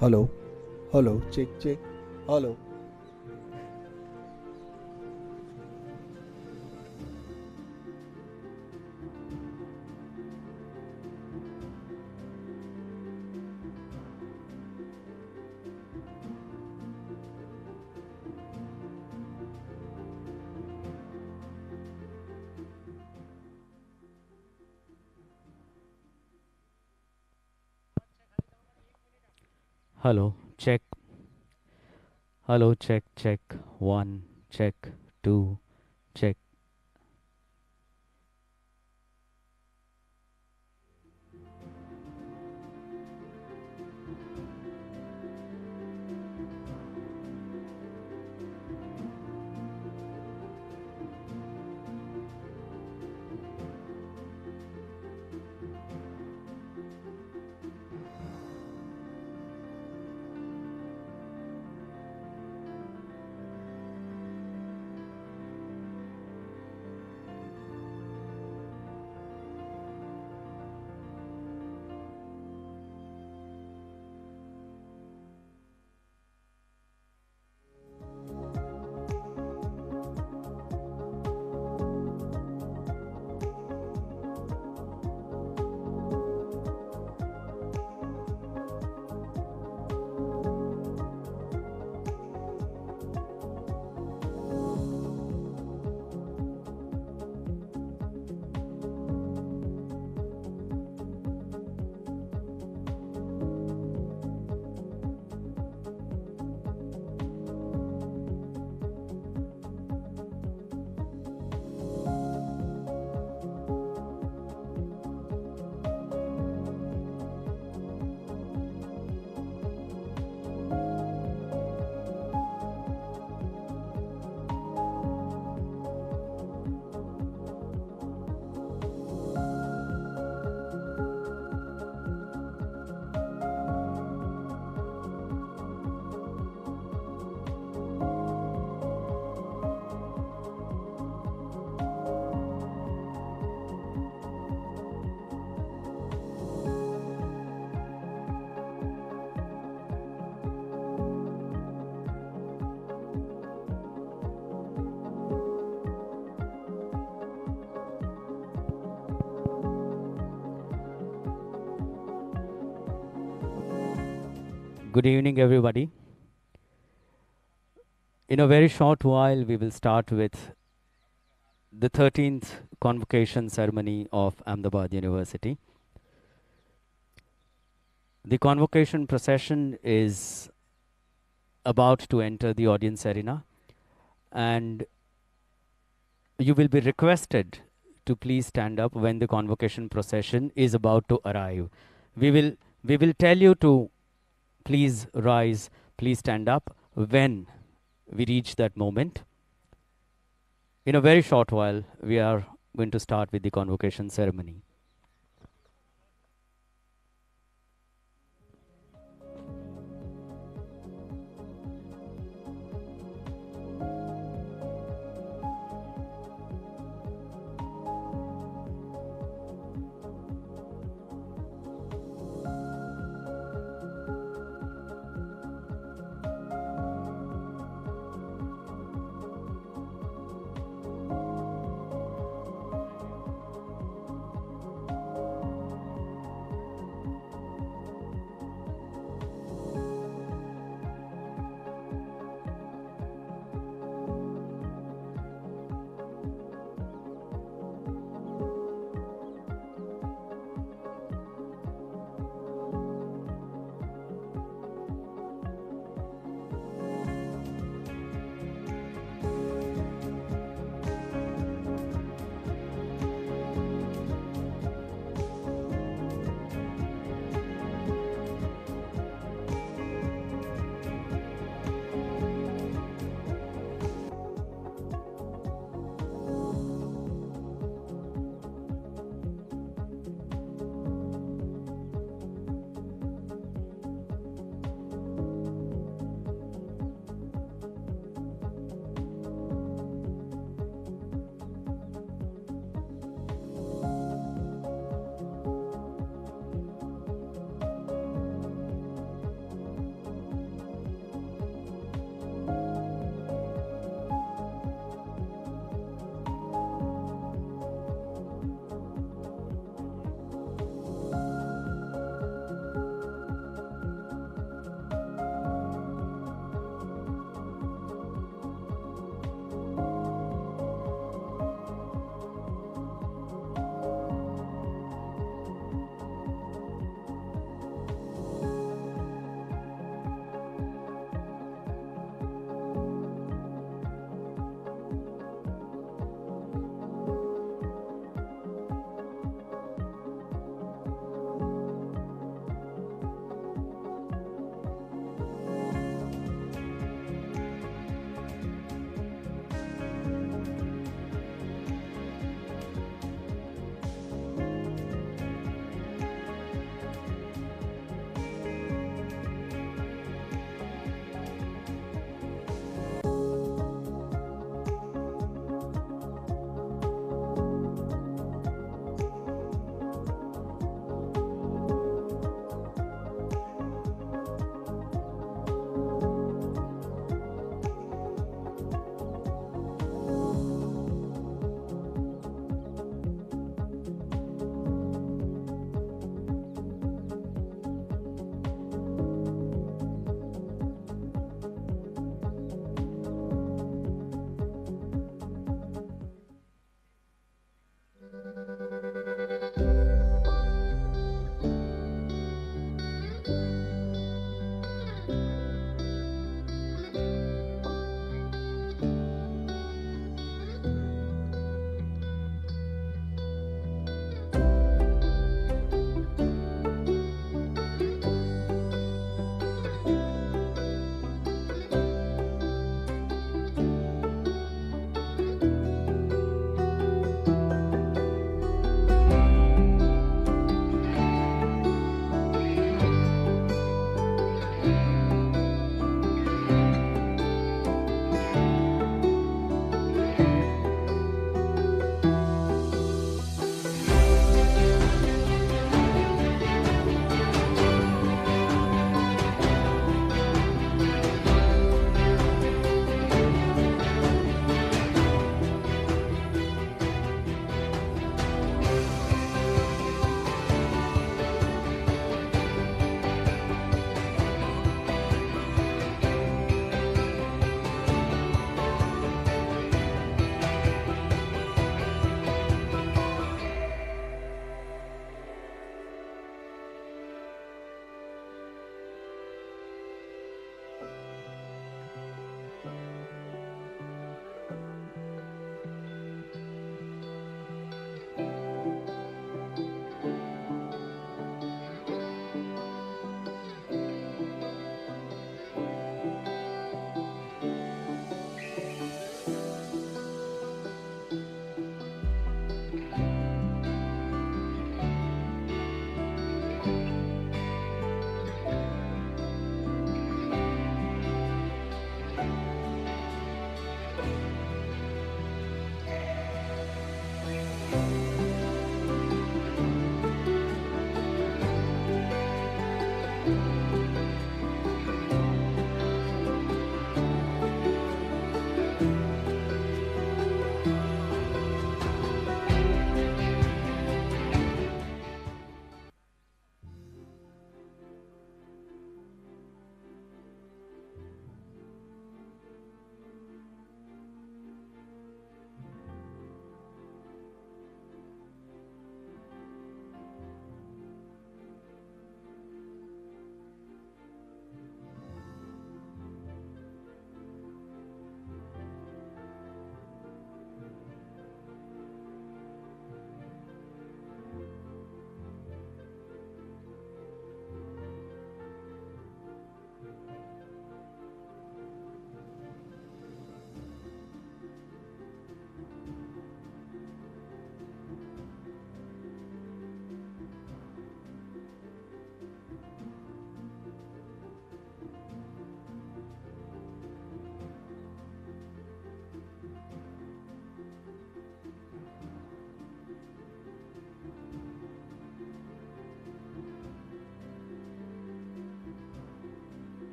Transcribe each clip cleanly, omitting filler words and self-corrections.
Hello, hello, check, check. Hello. Hello, check. Hello, check, check. One, check, two, check. Good evening, everybody. In a very short while, we will start with the 13th convocation ceremony of Ahmedabad University. The convocation procession is about to enter the audience arena, and you will be requested to please stand up when the convocation procession is about to arrive. We will tell you to please rise, please stand up when we reach that moment. In a very short while, we are going to start with the convocation ceremony.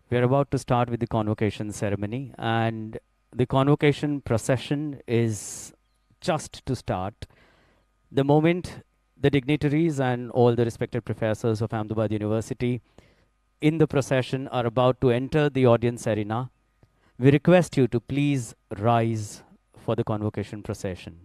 We are about to start with the convocation ceremony, and the convocation procession is just to start. The moment the dignitaries and all the respected professors of Ahmedabad University in the procession are about to enter the audience arena, we request you to please rise for the convocation procession.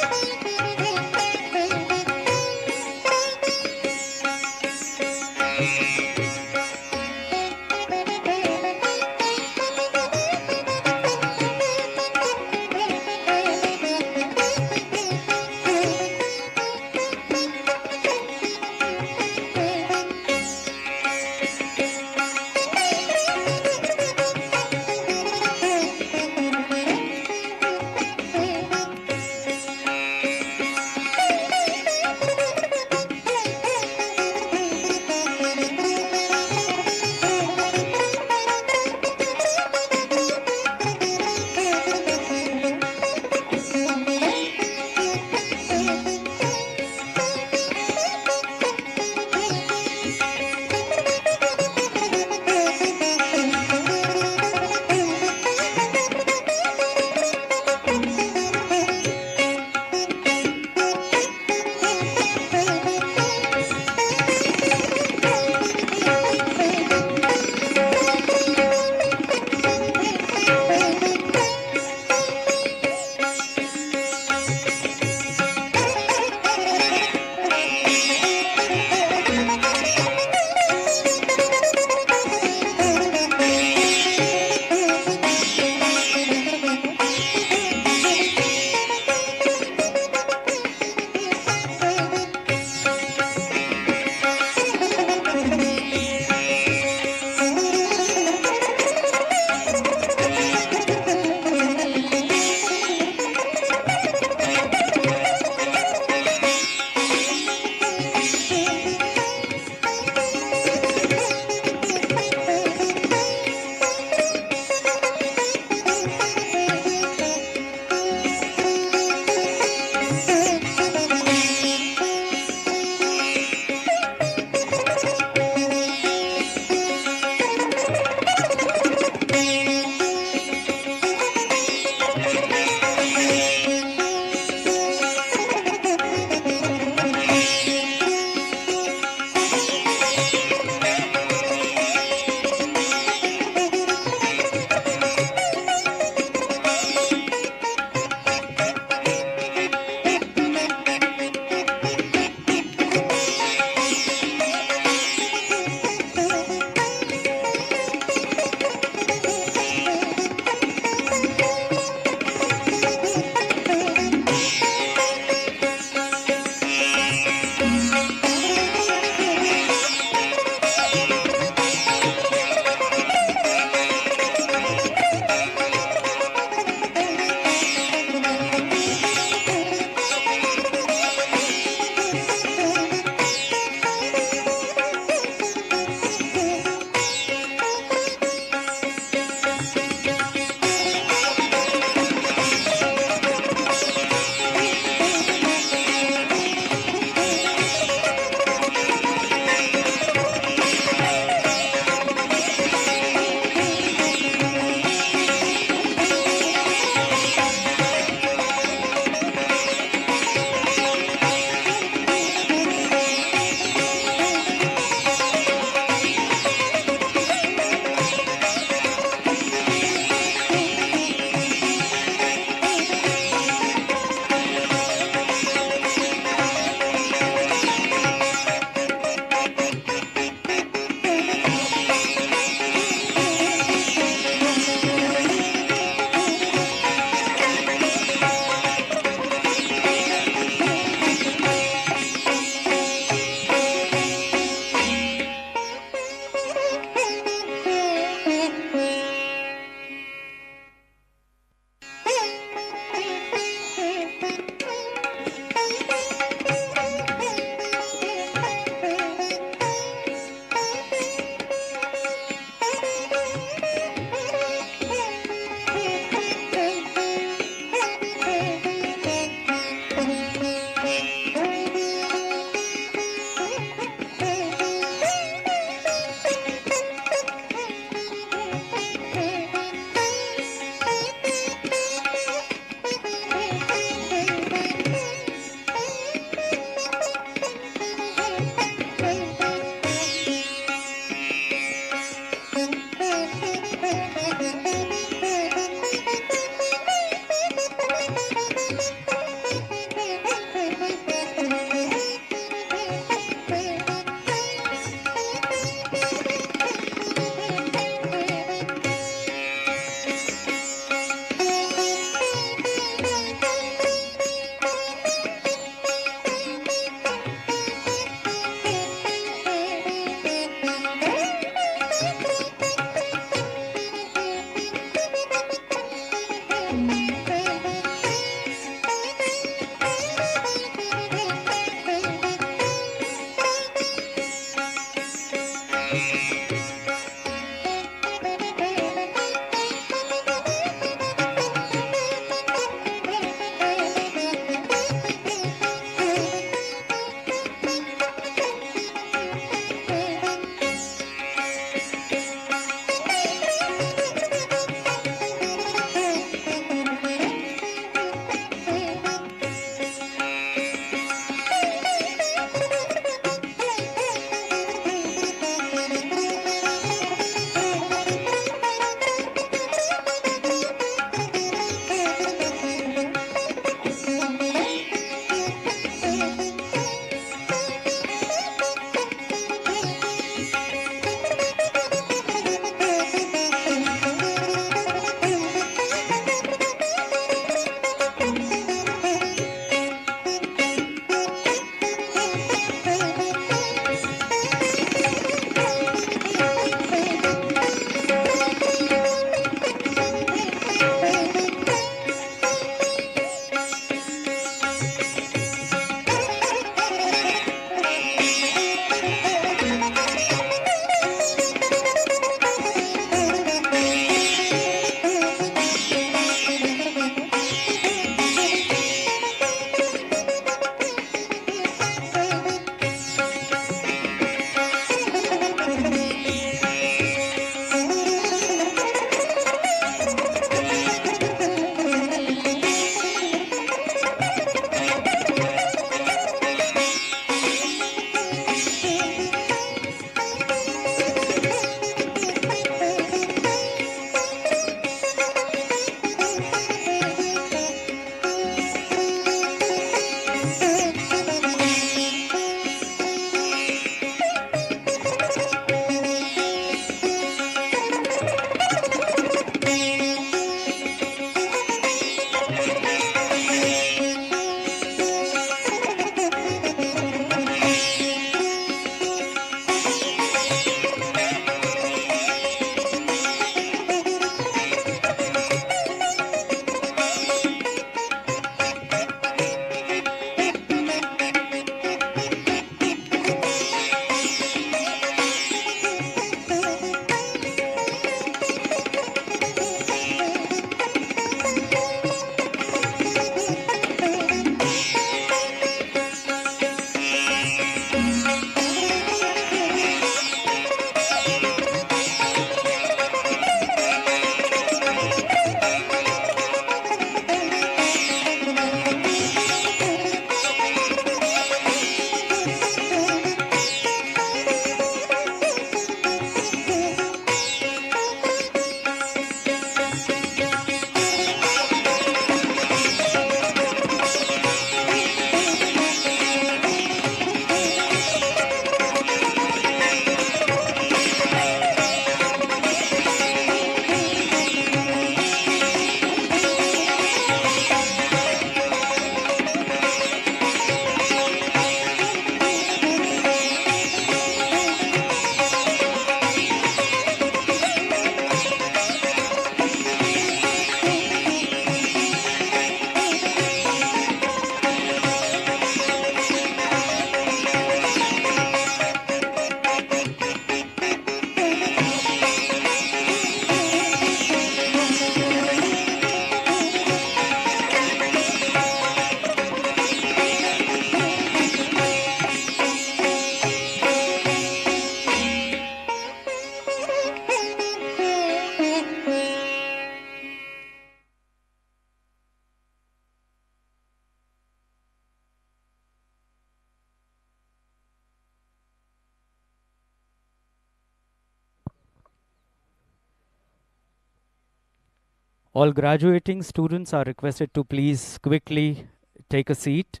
All graduating students are requested to please quickly take a seat.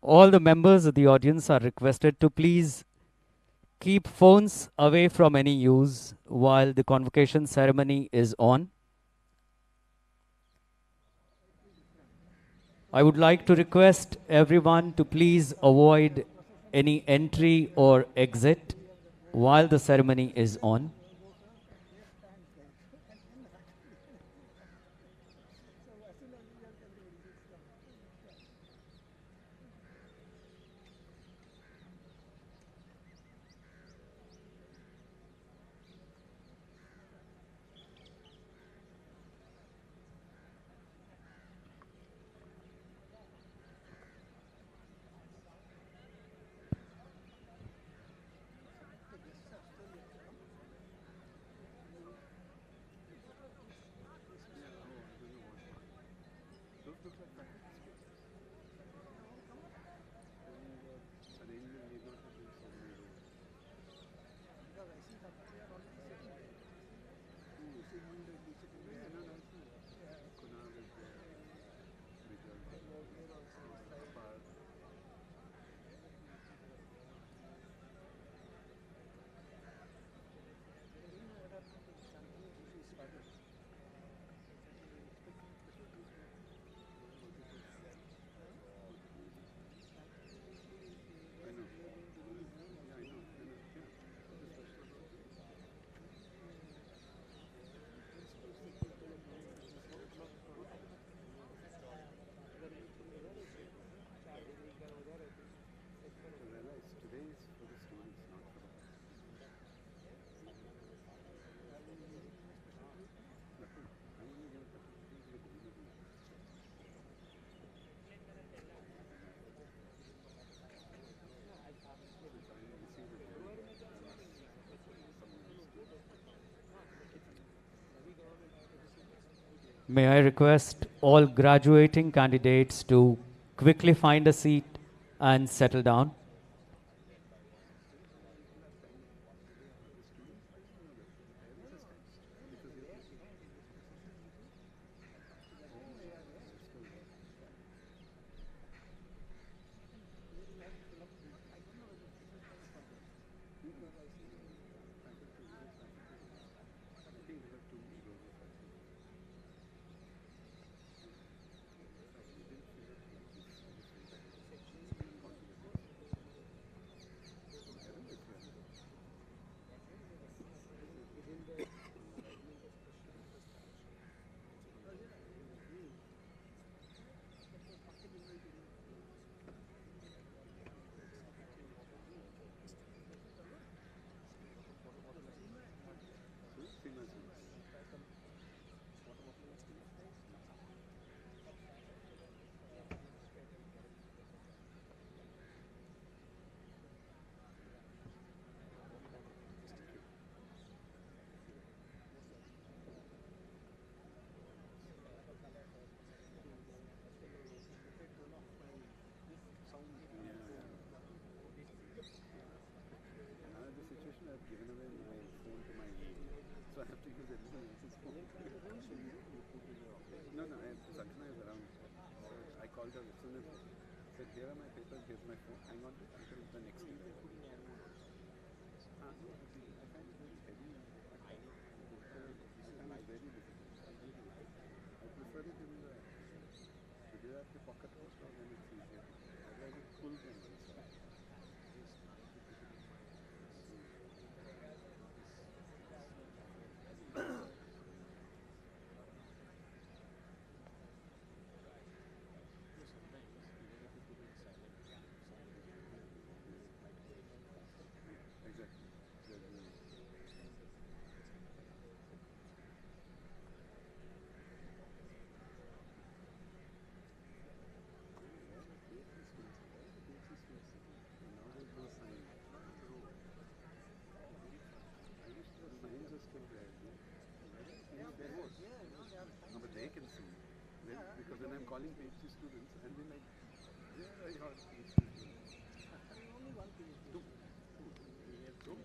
All the members of the audience are requested to please keep phones away from any use while the convocation ceremony is on. I would like to request everyone to please avoid any entry or exit while the ceremony is on. May I request all graduating candidates to quickly find a seat and settle down.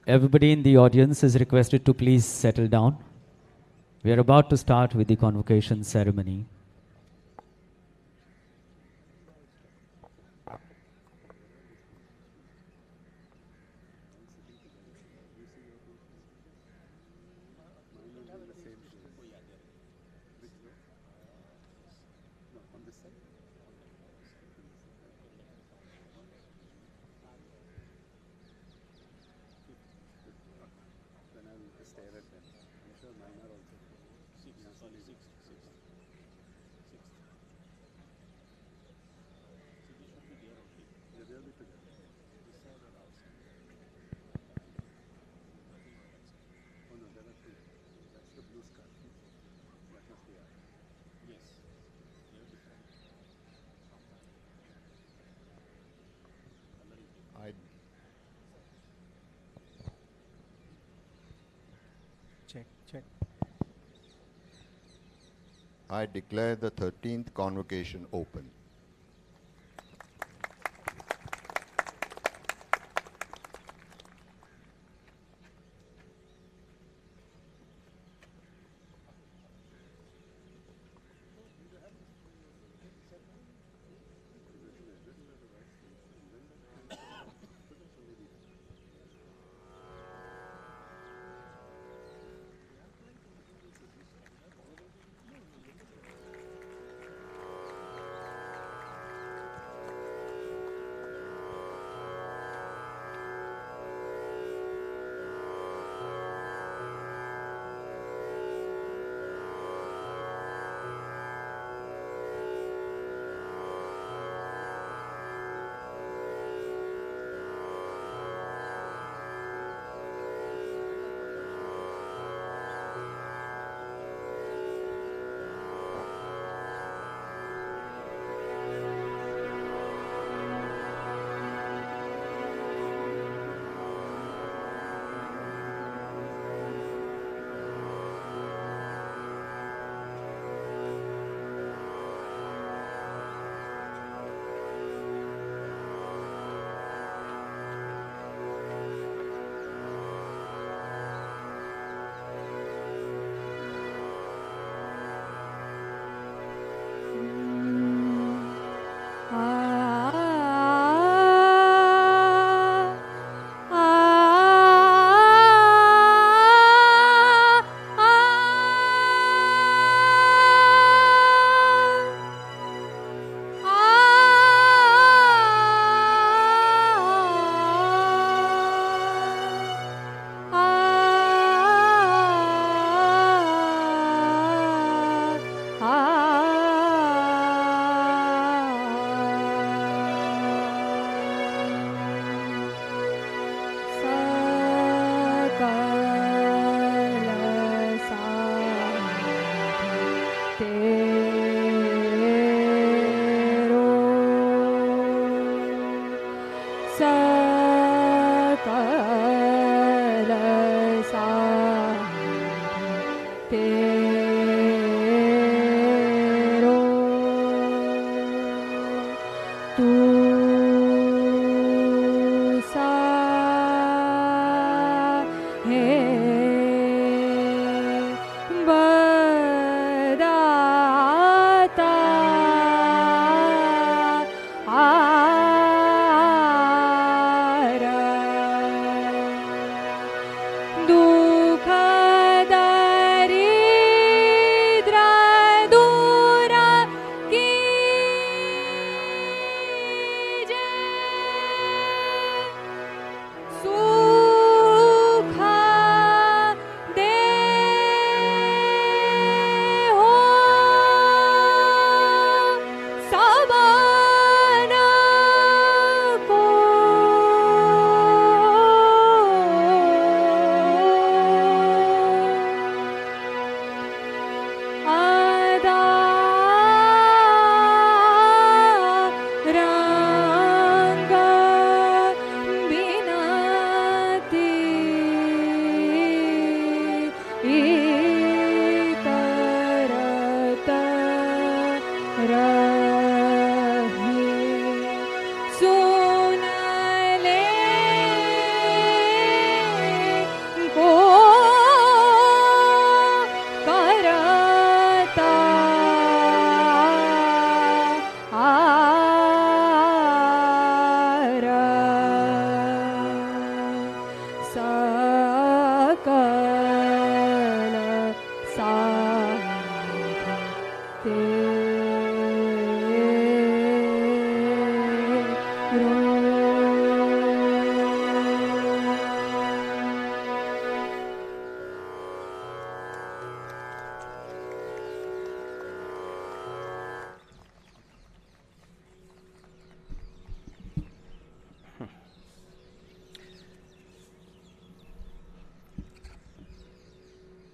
Everybody in the audience is requested to please settle down. We are about to start with the convocation ceremony. I Check, check. I declare the 13th convocation open.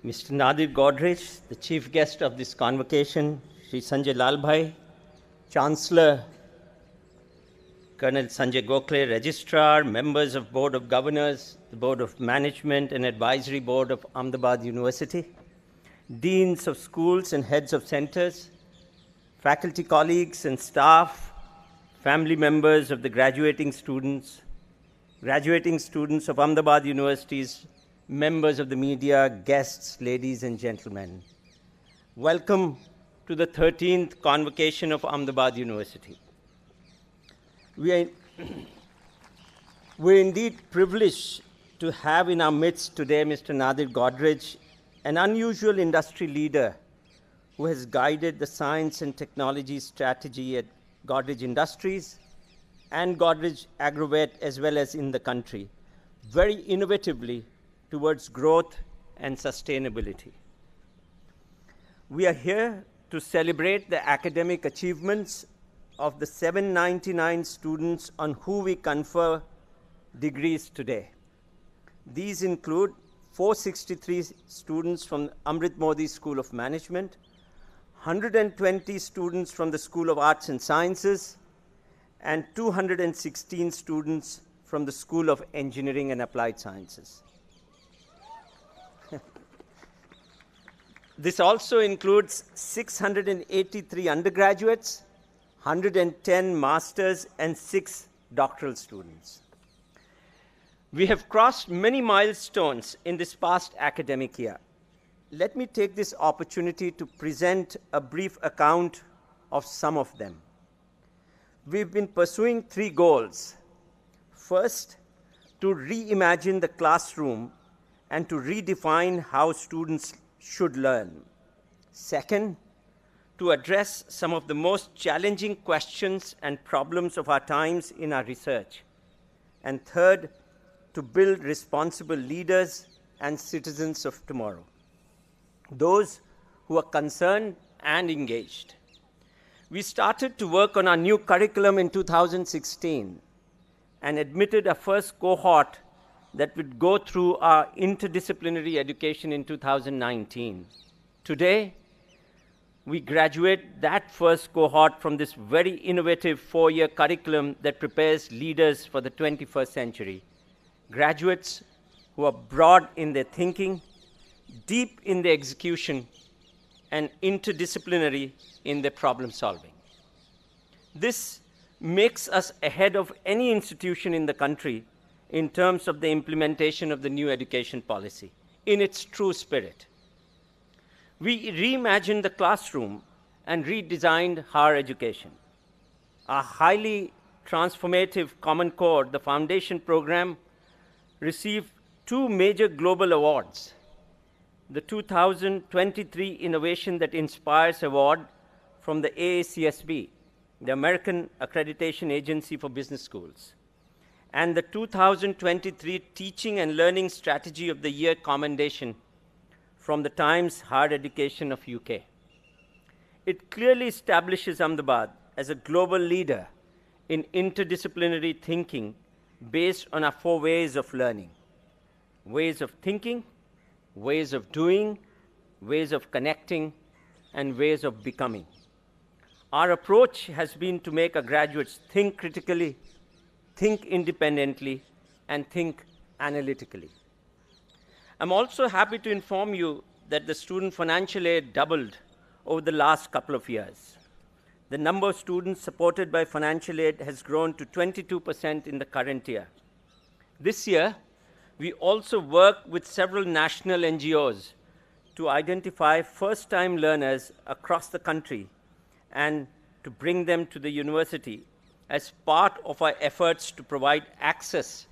Mr. Nadir Godrej, the chief guest of this convocation, Shri Sanjay Lalbhai, Chancellor Colonel Sanjay Gokhale, Registrar, members of Board of Governors, the Board of Management and Advisory Board of Ahmedabad University, deans of schools and heads of centers, faculty colleagues and staff, family members of the graduating students of Ahmedabad University's members of the media, guests, ladies and gentlemen. Welcome to the 13th Convocation of Ahmedabad University. We're indeed privileged to have in our midst today Mr. Nadir Godrej, an unusual industry leader who has guided the science and technology strategy at Godrej Industries and Godrej Agrovet as well as in the country, very innovatively towards growth and sustainability. We are here to celebrate the academic achievements of the 799 students on who we confer degrees today. These include 463 students from Amrit Modi School of Management, 120 students from the School of Arts and Sciences, and 216 students from the School of Engineering and Applied Sciences. This also includes 683 undergraduates, 110 masters, and 6 doctoral students. We have crossed many milestones in this past academic year. Let me take this opportunity to present a brief account of some of them. We've been pursuing 3 goals. First, to reimagine the classroom and to redefine how students should learn. Second, to address some of the most challenging questions and problems of our times in our research. And third, to build responsible leaders and citizens of tomorrow, those who are concerned and engaged. We started to work on our new curriculum in 2016 and admitted a first cohort that would go through our interdisciplinary education in 2019. Today, we graduate that first cohort from this very innovative 4-year curriculum that prepares leaders for the 21st century. Graduates who are broad in their thinking, deep in their execution, and interdisciplinary in their problem solving. This makes us ahead of any institution in the country in terms of the implementation of the new education policy in its true spirit. We reimagined the classroom and redesigned higher education. Our highly transformative Common Core, the foundation program, received 2 major global awards. The 2023 Innovation That Inspires Award from the AACSB, the American Accreditation Agency for Business Schools, and the 2023 Teaching and Learning Strategy of the Year commendation from the Times Higher Education of UK. It clearly establishes Ahmedabad as a global leader in interdisciplinary thinking based on our 4 ways of learning: ways of thinking, ways of doing, ways of connecting, and ways of becoming. Our approach has been to make our graduates think critically, think independently, and think analytically. I'm also happy to inform you that the student financial aid doubled over the last couple of years. The number of students supported by financial aid has grown to 22% in the current year. This year, we also work with several national NGOs to identify first-time learners across the country and to bring them to the university as part of our efforts to provide access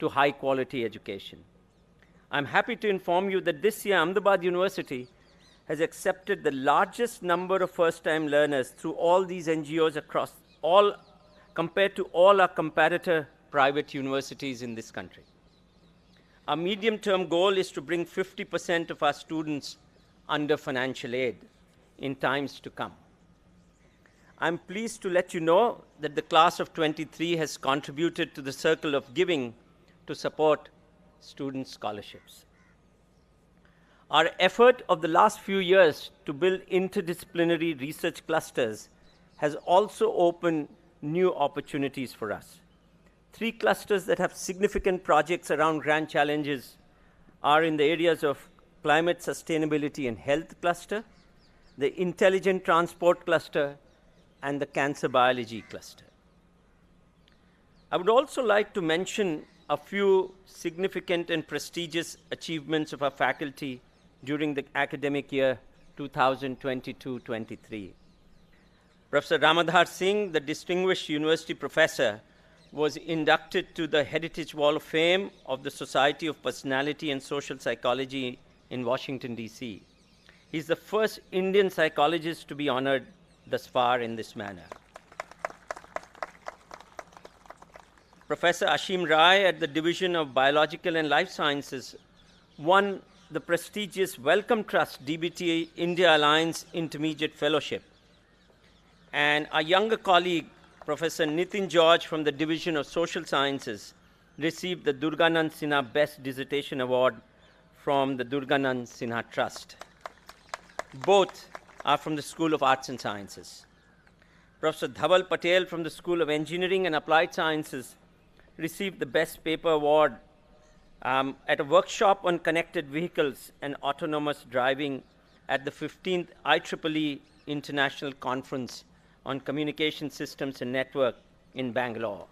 to high-quality education. I'm happy to inform you that this year, Ahmedabad University has accepted the largest number of first-time learners through all these NGOs across all, compared to all our competitor private universities in this country. Our medium-term goal is to bring 50% of our students under financial aid in times to come. I'm pleased to let you know that the class of 23 has contributed to the circle of giving to support student scholarships. Our effort of the last few years to build interdisciplinary research clusters has also opened new opportunities for us. 3 clusters that have significant projects around grand challenges are in the areas of climate sustainability and health cluster, the intelligent transport cluster, and the cancer biology cluster. I would also like to mention a few significant and prestigious achievements of our faculty during the academic year 2022-23. Professor Ramadhar Singh, the distinguished university professor, was inducted to the Heritage Wall of Fame of the Society of Personality and Social Psychology in Washington, D.C. He's the first Indian psychologist to be honored thus far in this manner. Professor Ashim Rai at the Division of Biological and Life Sciences won the prestigious Wellcome Trust DBT India Alliance Intermediate Fellowship. And our younger colleague, Professor Nitin George from the Division of Social Sciences, received the Durganand Sinha Best Dissertation Award from the Durganand Sinha Trust. Both are from the School of Arts and Sciences. Professor Dhaval Patel from the School of Engineering and Applied Sciences received the Best Paper Award at a workshop on connected vehicles and autonomous driving at the 15th IEEE International Conference on Communication Systems and Network in Bangalore.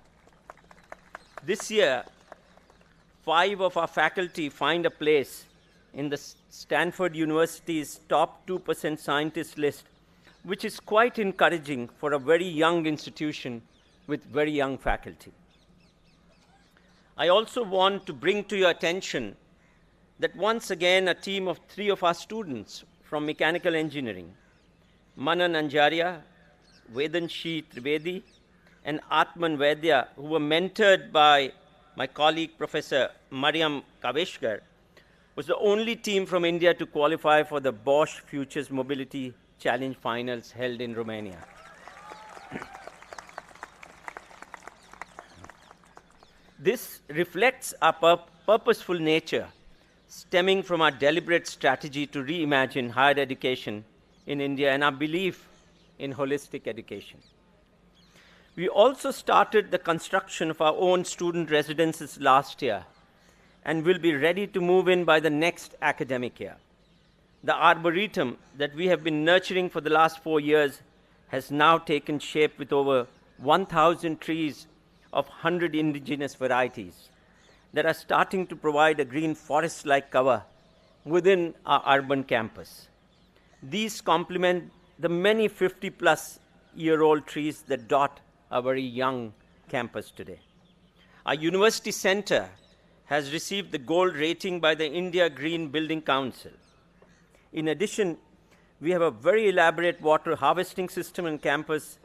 This year, 5 of our faculty find a place in the Stanford University's top 2% scientist list, which is quite encouraging for a very young institution with very young faculty. I also want to bring to your attention that once again a team of 3 of our students from mechanical engineering, Manan Anjaria, Vedanshi Trivedi, and Atman Vaidya, who were mentored by my colleague Professor Mariam Kaveshkar, was the only team from India to qualify for the Bosch Futures Mobility Challenge finals held in Romania. This reflects our purposeful nature, stemming from our deliberate strategy to reimagine higher education in India and our belief in holistic education. We also started the construction of our own student residences last year and will be ready to move in by the next academic year. The arboretum that we have been nurturing for the last 4 years has now taken shape with over 1,000 trees of 100 indigenous varieties that are starting to provide a green forest-like cover within our urban campus. These complement the many 50-plus-year-old trees that dot our very young campus today. Our university center has received the gold rating by the India Green Building Council. In addition, we have a very elaborate water harvesting system on campus.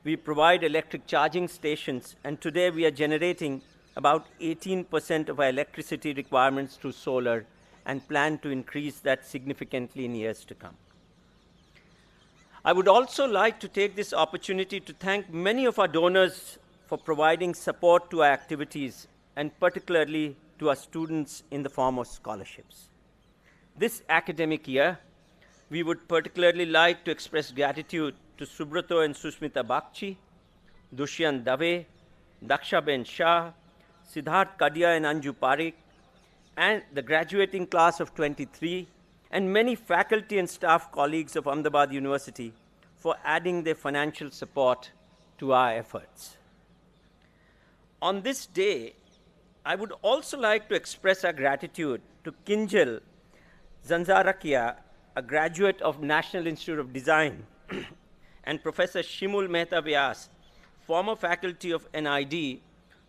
We provide electric charging stations, and today we are generating about 18% of our electricity requirements through solar and plan to increase that significantly in years to come. I would also like to take this opportunity to thank many of our donors for providing support to our activities, and particularly to our students in the form of scholarships. This academic year, we would particularly like to express gratitude to Subrato and Susmita Bakchi, Dushyant Dave, Daksha Ben Shah, Siddharth Kadia and Anju Parikh, and the graduating class of 23, and many faculty and staff colleagues of Ahmedabad University for adding their financial support to our efforts. On this day, I would also like to express our gratitude to Kinjal Zanzarakia, a graduate of National Institute of Design, and Professor Shimul Mehta Vyas, former faculty of NID,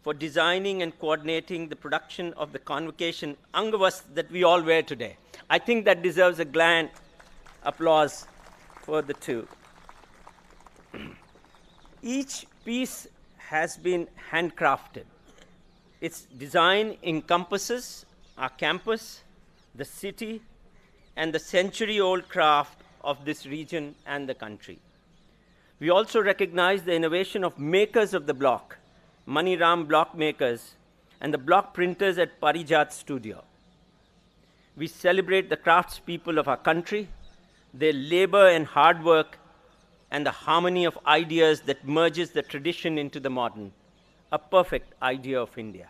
for designing and coordinating the production of the Convocation Angavast that we all wear today. I think that deserves a Applause for the two. Each piece has been handcrafted. Its design encompasses our campus, the city, and the century-old craft of this region and the country. We also recognize the innovation of makers of the block, Mani Ram block makers, and the block printers at Parijat Studio. We celebrate the craftspeople of our country, their labor and hard work, and the harmony of ideas that merges the tradition into the modern, a perfect idea of India.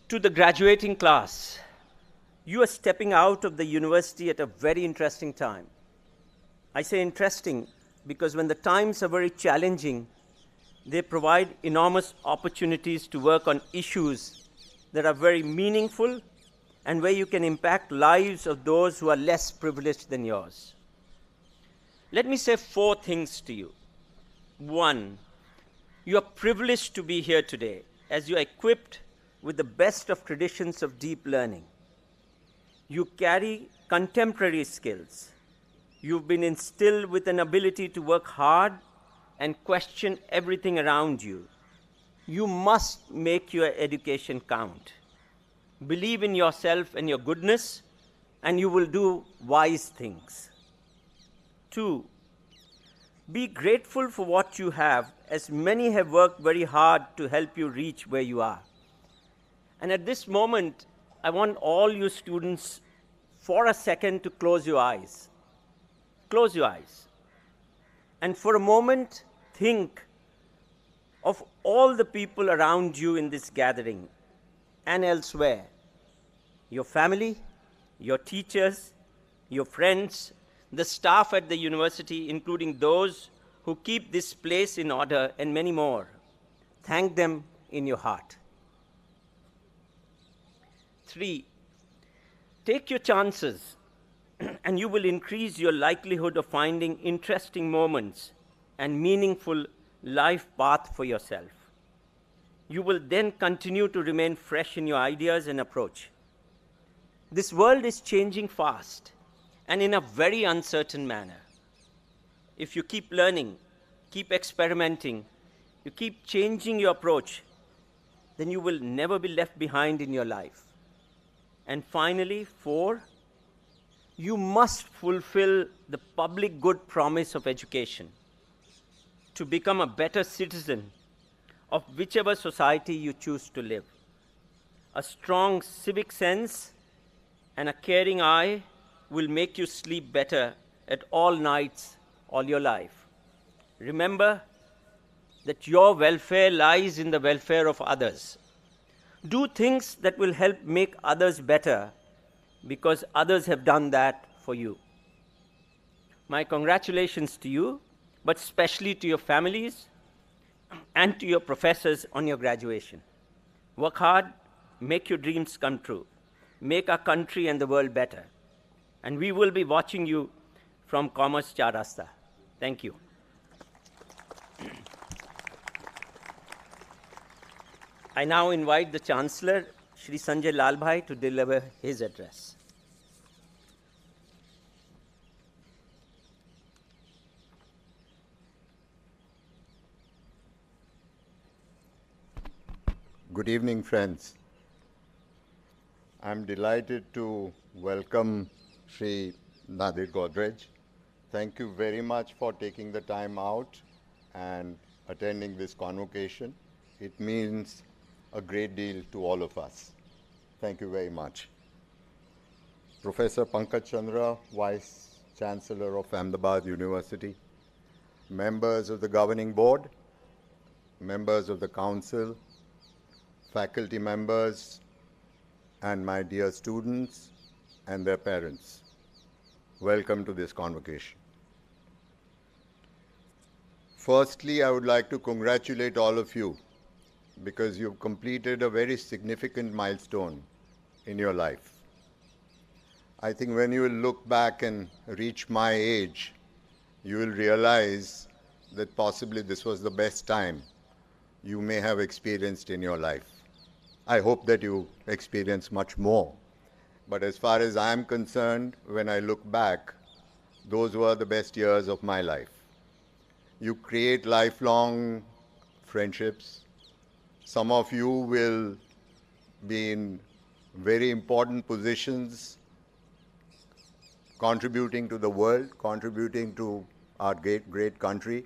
To the graduating class, you are stepping out of the university at a very interesting time. I say interesting because when the times are very challenging, they provide enormous opportunities to work on issues that are very meaningful and where you can impact lives of those who are less privileged than yours. Let me say 4 things to you. 1, you are privileged to be here today as you are equipped with the best of traditions of deep learning. You carry contemporary skills. You've been instilled with an ability to work hard and question everything around you. You must make your education count. Believe in yourself and your goodness, and you will do wise things. 2, be grateful for what you have, as many have worked very hard to help you reach where you are. And at this moment, I want all you students for a second to close your eyes. Close your eyes. And for a moment, think of all the people around you in this gathering and elsewhere. Your family, your teachers, your friends, the staff at the university, including those who keep this place in order, and many more. Thank them in your heart. 3, take your chances, and you will increase your likelihood of finding interesting moments and meaningful life path for yourself. You will then continue to remain fresh in your ideas and approach. This world is changing fast and in a very uncertain manner. If you keep learning, keep experimenting, you keep changing your approach, then you will never be left behind in your life. And finally, 4, you must fulfill the public good promise of education to become a better citizen of whichever society you choose to live. A strong civic sense and a caring eye will make you sleep better at all nights all your life. Remember that your welfare lies in the welfare of others. Do things that will help make others better because others have done that for you. My congratulations to you, but especially to your families and to your professors on your graduation. Work hard, make your dreams come true. Make our country and the world better. And we will be watching you from Commerce Cha Rasta. Thank you. I now invite the Chancellor, Shri Sanjay Lalbhai, to deliver his address. Good evening, friends. I'm delighted to welcome Sri Nadir Godrej. Thank you very much for taking the time out and attending this convocation. It means a great deal to all of us. Thank you very much. Professor Pankaj Chandra, Vice Chancellor of Ahmedabad University, members of the Governing Board, members of the Council, faculty members, and my dear students and their parents. Welcome to this convocation. Firstly, I would like to congratulate all of you because you've completed a very significant milestone in your life. I think when you will look back and reach my age, you will realize that possibly this was the best time you may have experienced in your life. I hope that you experience much more But as far as I am concerned, when I look back, those were the best years of my life. You create lifelong friendships. Some of you will be in very important positions, contributing to the world, contributing to our great country.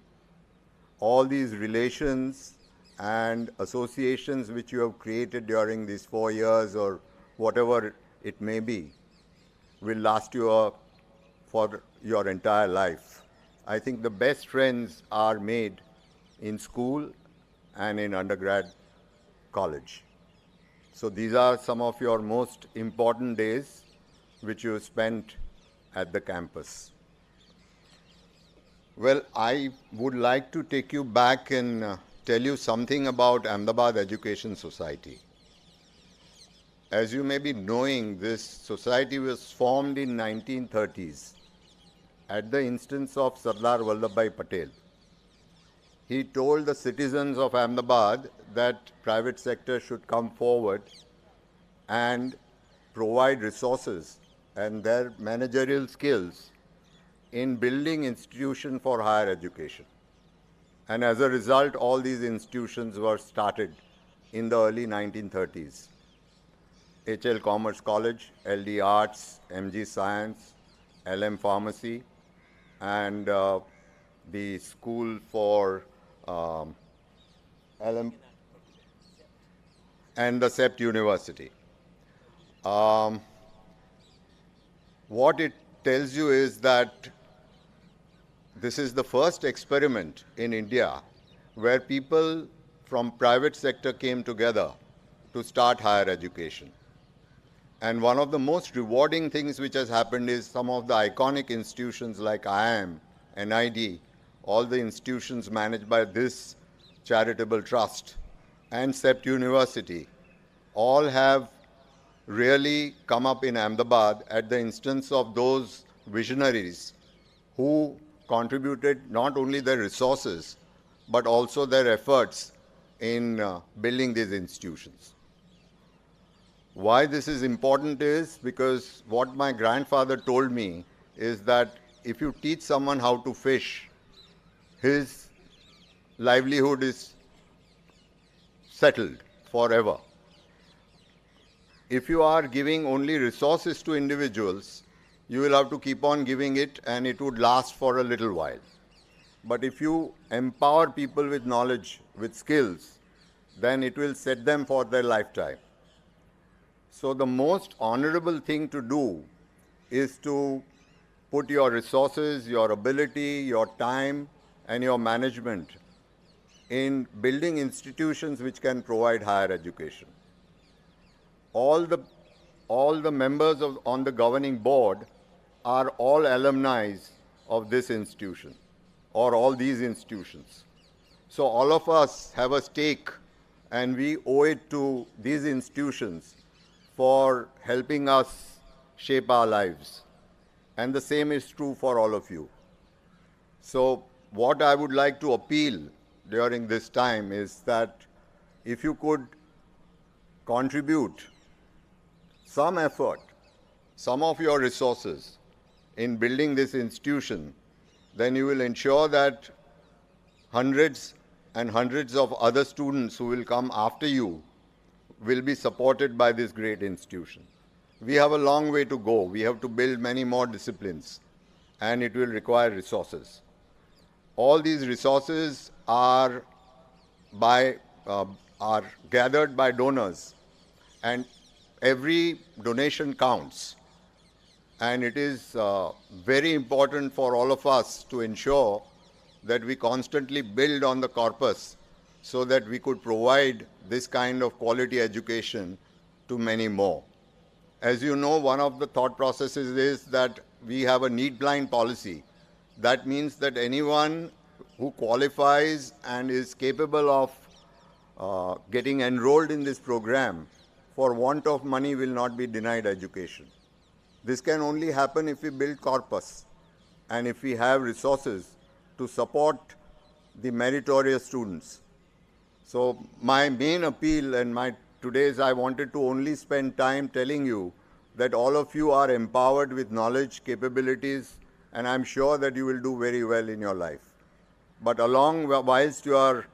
All these relations and associations which you have created during these 4 years or whatever it may be will last you for your entire life. I think the best friends are made in school and in undergrad college. So these are some of your most important days which you spent at the campus. Well, I would like to take you back and tell you something about Ahmedabad Education Society. As you may be knowing, this society was formed in 1930s at the instance of Sardar Vallabhbhai Patel. He told the citizens of Ahmedabad that private sector should come forward and provide resources and their managerial skills in building institutions for higher education. And as a result, all these institutions were started in the early 1930s. HL Commerce College, LD Arts, MG Science, LM Pharmacy, and the School for LM and the CEPT University. What it tells you is that this is the first experiment in India where people from private sector came together to start higher education. And one of the most rewarding things which has happened is some of the iconic institutions like IIM, NID, all the institutions managed by this charitable trust, and CEPT University, all have really come up in Ahmedabad at the instance of those visionaries who contributed not only their resources, but also their efforts in building these institutions. Why this is important is because what my grandfather told me is that if you teach someone how to fish, his livelihood is settled forever. If you are giving only resources to individuals, you will have to keep on giving it and it would last for a little while. But if you empower people with knowledge, with skills, then it will set them for their lifetime. So the most honorable thing to do is to put your resources, your ability, your time, and your management in building institutions which can provide higher education. All the members on the governing board are all alumni of this institution or all these institutions. So all of us have a stake and we owe it to these institutions for helping us shape our lives. And the same is true for all of you. So what I would like to appeal during this time is that if you could contribute some effort, some of your resources in building this institution, then you will ensure that hundreds and hundreds of other students who will come after you will be supported by this great institution. We have a long way to go. We have to build many more disciplines, and it will require resources. All these resources are gathered by donors, and every donation counts. And it is very important for all of us to ensure that we constantly build on the corpus so that we could provide this kind of quality education to many more. As you know, one of the thought processes is that we have a need-blind policy. That means that anyone who qualifies and is capable of getting enrolled in this program for want of money will not be denied education. This can only happen if we build corpus and if we have resources to support the meritorious students. So my main appeal and today's I wanted to only spend time telling you that all of you are empowered with knowledge, capabilities, and I'm sure that you will do very well in your life. But whilst you are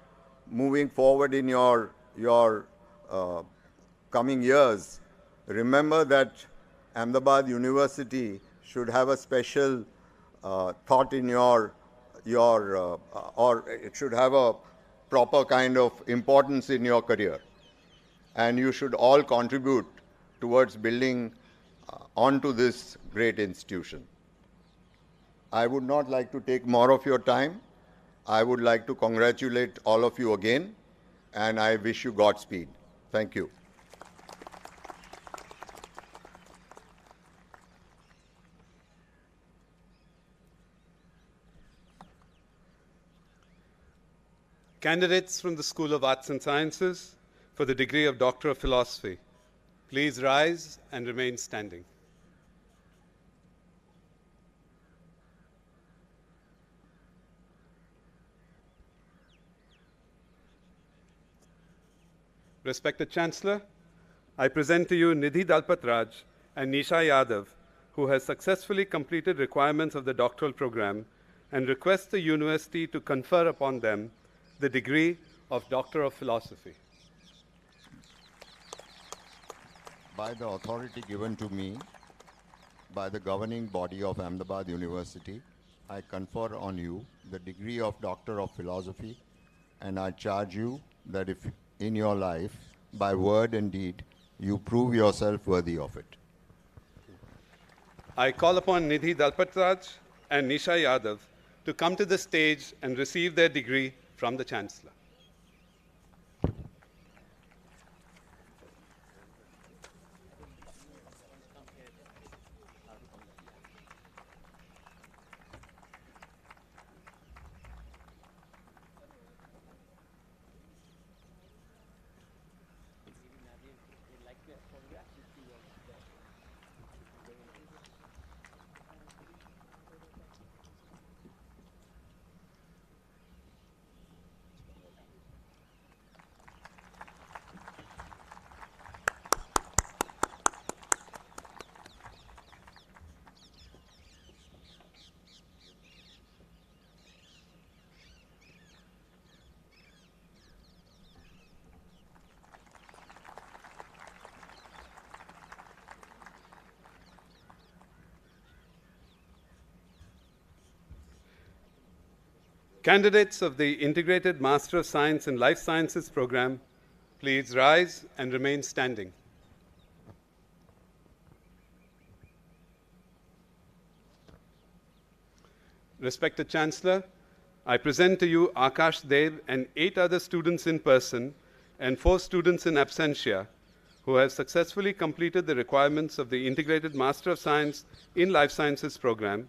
moving forward in your coming years, remember that Ahmedabad University should have a special thought in or it should have a proper kind of importance in your career. And you should all contribute towards building onto this great institution. I would not like to take more of your time. I would like to congratulate all of you again, and I wish you Godspeed. Thank you. Candidates from the School of Arts and Sciences for the degree of Doctor of Philosophy, please rise and remain standing. Respected Chancellor, I present to you Nidhi Dalpatraj and Nisha Yadav, who has successfully completed requirements of the doctoral program, and request the university to confer upon them the degree of Doctor of Philosophy. By the authority given to me by the governing body of Ahmedabad University, I confer on you the degree of Doctor of Philosophy, and I charge you that if in your life, by word and deed, you prove yourself worthy of it. I call upon Nidhi Dalpatraj and Nisha Yadav to come to the stage and receive their degree from the Chancellor. Candidates of the Integrated Master of Science in Life Sciences program, please rise and remain standing. Respected Chancellor, I present to you Akash Dev and 8 other students in person and 4 students in absentia who have successfully completed the requirements of the Integrated Master of Science in Life Sciences program,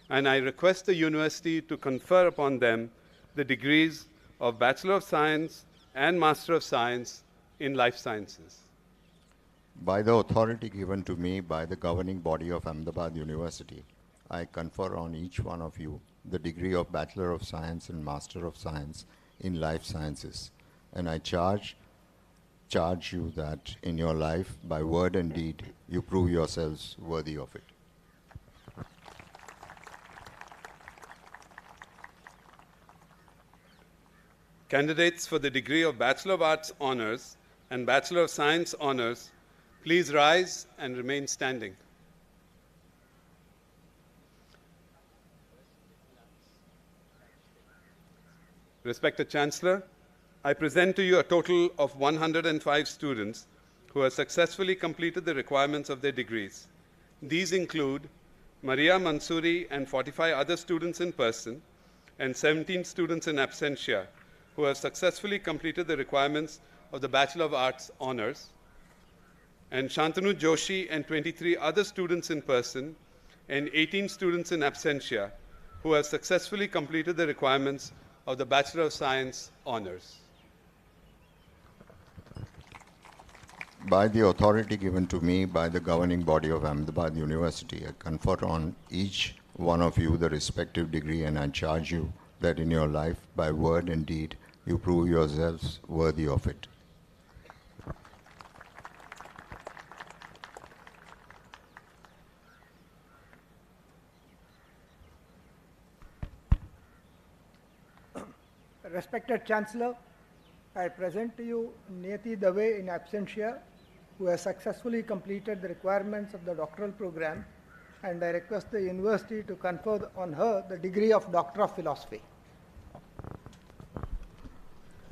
and I request the university to confer upon them the degrees of Bachelor of Science and Master of Science in Life Sciences. By the authority given to me by the governing body of Ahmedabad University, I confer on each one of you the degree of Bachelor of Science and Master of Science in Life Sciences, and I charge you that in your life, by word and deed, you prove yourselves worthy of it. Candidates for the degree of Bachelor of Arts Honors and Bachelor of Science Honors, please rise and remain standing. Respected Chancellor, I present to you a total of 105 students who have successfully completed the requirements of their degrees. These include Maria Mansouri and 45 other students in person and 17 students in absentia who have successfully completed the requirements of the Bachelor of Arts Honors, and Shantanu Joshi and 23 other students in person and 18 students in absentia who have successfully completed the requirements of the Bachelor of Science Honors. By the authority given to me by the governing body of Ahmedabad University, I confer on each one of you the respective degree, and I charge you that in your life, by word and deed, you prove yourselves worthy of it. Respected Chancellor, I present to you Niyati Dave in absentia, who has successfully completed the requirements of the doctoral program, and I request the university to confer on her the degree of Doctor of Philosophy.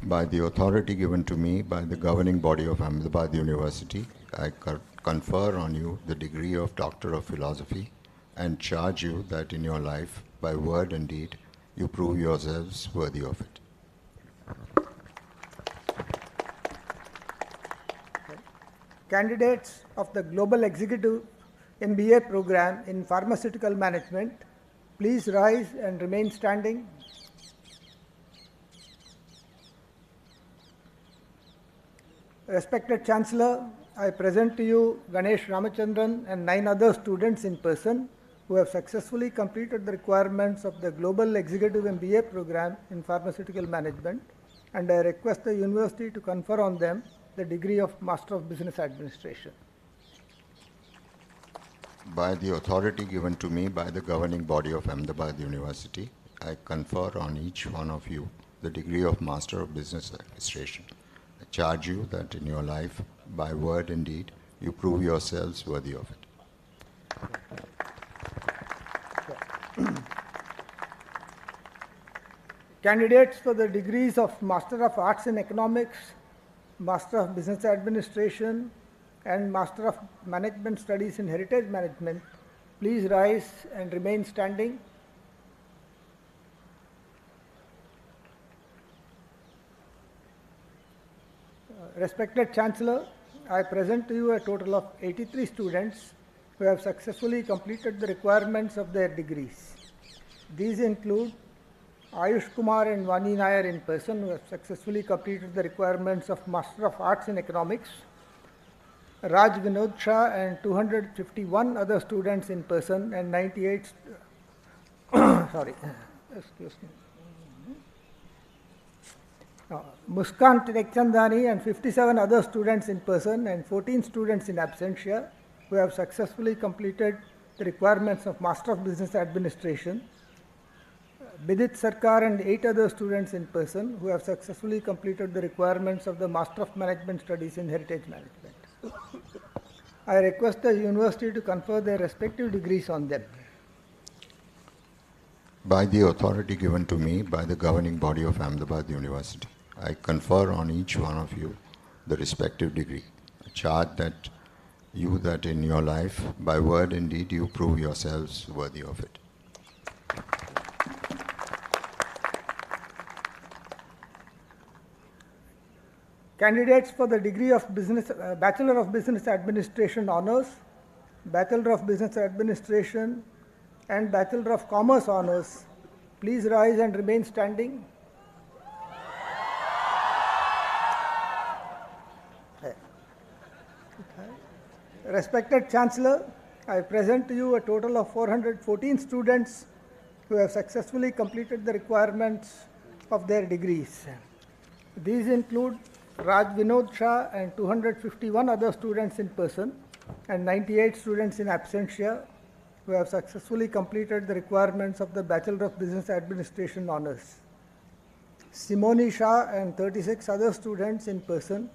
By the authority given to me by the governing body of Ahmedabad University, I confer on you the degree of Doctor of Philosophy and charge you that in your life, by word and deed, you prove yourselves worthy of it. Candidates of the Global Executive MBA program in Pharmaceutical Management, please rise and remain standing. Respected Chancellor, I present to you Ganesh Ramachandran and 9 other students in person who have successfully completed the requirements of the Global Executive MBA program in Pharmaceutical Management, and I request the university to confer on them the degree of Master of Business Administration. By the authority given to me by the governing body of Ahmedabad University, I confer on each one of you the degree of Master of Business Administration. I charge you that in your life, by word and deed, you prove yourselves worthy of it. Candidates for the degrees of Master of Arts in Economics, Master of Business Administration, and Master of Management Studies in Heritage Management, please rise and remain standing. Respected Chancellor, I present to you a total of 83 students who have successfully completed the requirements of their degrees. These include Ayush Kumar and Vani Nair in person, who have successfully completed the requirements of Master of Arts in Economics, Raj Vinod Shah and 251 other students in person, and 98 Muskan Tekchandani and 57 other students in person and 14 students in absentia who have successfully completed the requirements of Master of Business Administration. Bidit Sarkar and 8 other students in person who have successfully completed the requirements of the Master of Management Studies in Heritage Management. I request the university to confer their respective degrees on them. By the authority given to me by the governing body of Ahmedabad University, I confer on each one of you the respective degree. I charge that in your life, by word and deed, you prove yourselves worthy of it. Candidates for the degree of Bachelor of Business Administration Honours, Bachelor of Business Administration, and Bachelor of Commerce Honours, please rise and remain standing. Respected Chancellor, I present to you a total of 414 students who have successfully completed the requirements of their degrees. These include Raj Vinod Shah and 251 other students in person and 98 students in absentia who have successfully completed the requirements of the Bachelor of Business Administration Honours. Simoni Shah and 36 other students in person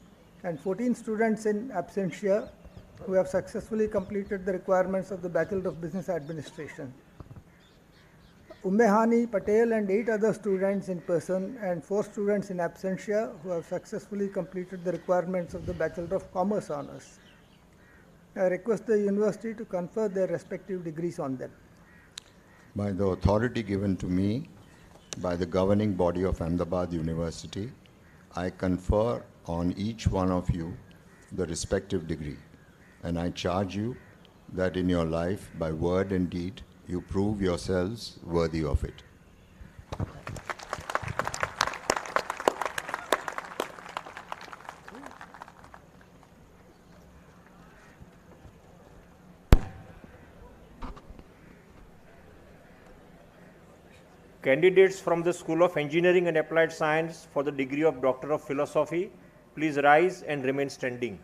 and 14 students in absentia who have successfully completed the requirements of the Bachelor of Business Administration. Ummehani Patel and 8 other students in person and 4 students in absentia who have successfully completed the requirements of the Bachelor of Commerce Honours. I request the university to confer their respective degrees on them. By the authority given to me by the governing body of Ahmedabad University, I confer on each one of you the respective degree, and I charge you that in your life, by word and deed, you prove yourselves worthy of it. Candidates from the School of Engineering and Applied Science for the degree of Doctor of Philosophy, please rise and remain standing.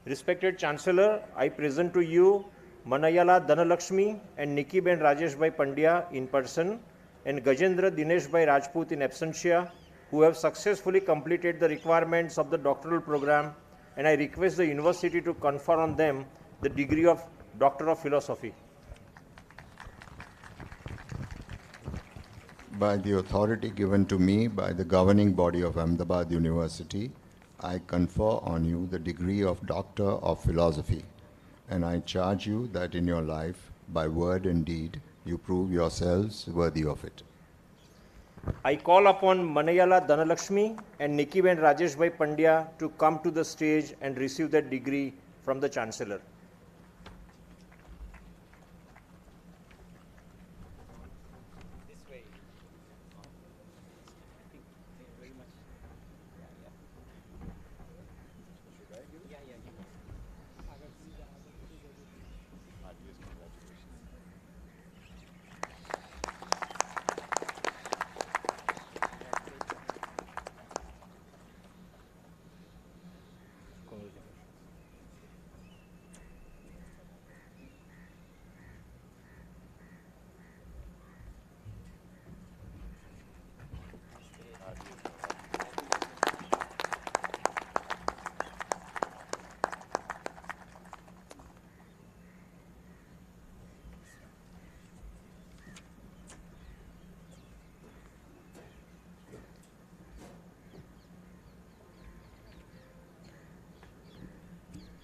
Respected Chancellor, I present to you Manayala Dhanalakshmi and Nikki Ben Rajeshbhai Pandya in person, and Gajendra Dineshbhai Rajput in absentia, who have successfully completed the requirements of the doctoral program, and I request the university to confer on them the degree of Doctor of Philosophy. By the authority given to me by the governing body of Ahmedabad University, I confer on you the degree of Doctor of Philosophy, and I charge you that in your life, by word and deed, you prove yourselves worthy of it. I call upon Manayala Dhanalakshmi and Nikiben Rajeshbhai Pandya to come to the stage and receive their degree from the Chancellor.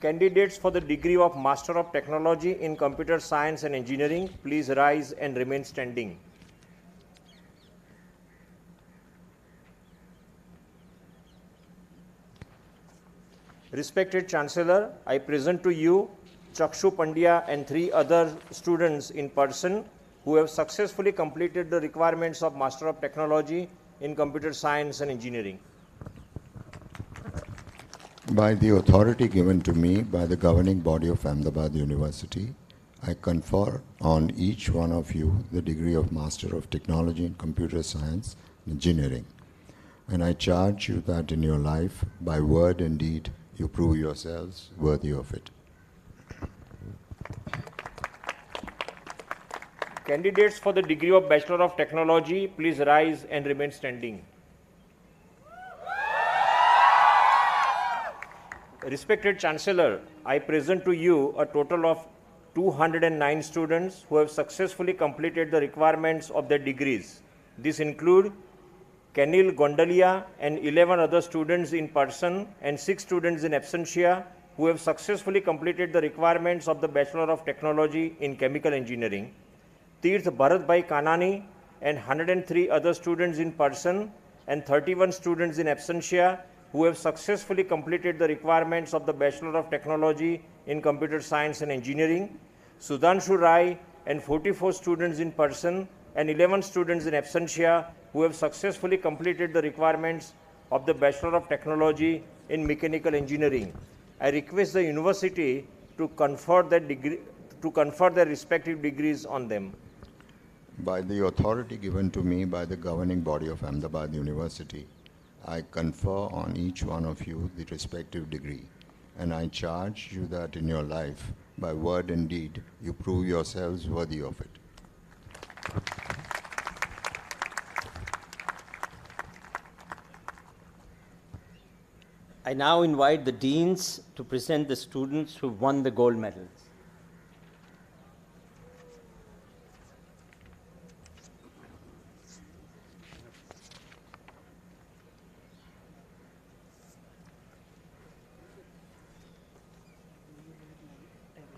Candidates for the degree of Master of Technology in Computer Science and Engineering, please rise and remain standing. Respected Chancellor, I present to you Chakshu Pandya and 3 other students in person who have successfully completed the requirements of Master of Technology in Computer Science and Engineering. By the authority given to me by the governing body of Ahmedabad University, I confer on each one of you the degree of Master of Technology in Computer Science and Engineering. And I charge you that in your life, by word and deed, you prove yourselves worthy of it. Candidates for the degree of Bachelor of Technology, please rise and remain standing. Respected Chancellor, I present to you a total of 209 students who have successfully completed the requirements of their degrees. These include Kenil Gondalia and 11 other students in person and 6 students in absentia who have successfully completed the requirements of the Bachelor of Technology in Chemical Engineering. Tirth Bharatbhai Kanani and 103 other students in person and 31 students in absentia who have successfully completed the requirements of the Bachelor of Technology in Computer Science and Engineering. Sudhanshu Rai and 44 students in person and 11 students in absentia who have successfully completed the requirements of the Bachelor of Technology in Mechanical Engineering. I request the university to confer their respective degrees on them. By the authority given to me by the governing body of Ahmedabad University, I confer on each one of you the respective degree, and I charge you that in your life, by word and deed, you prove yourselves worthy of it. I now invite the deans to present the students who won the gold medals.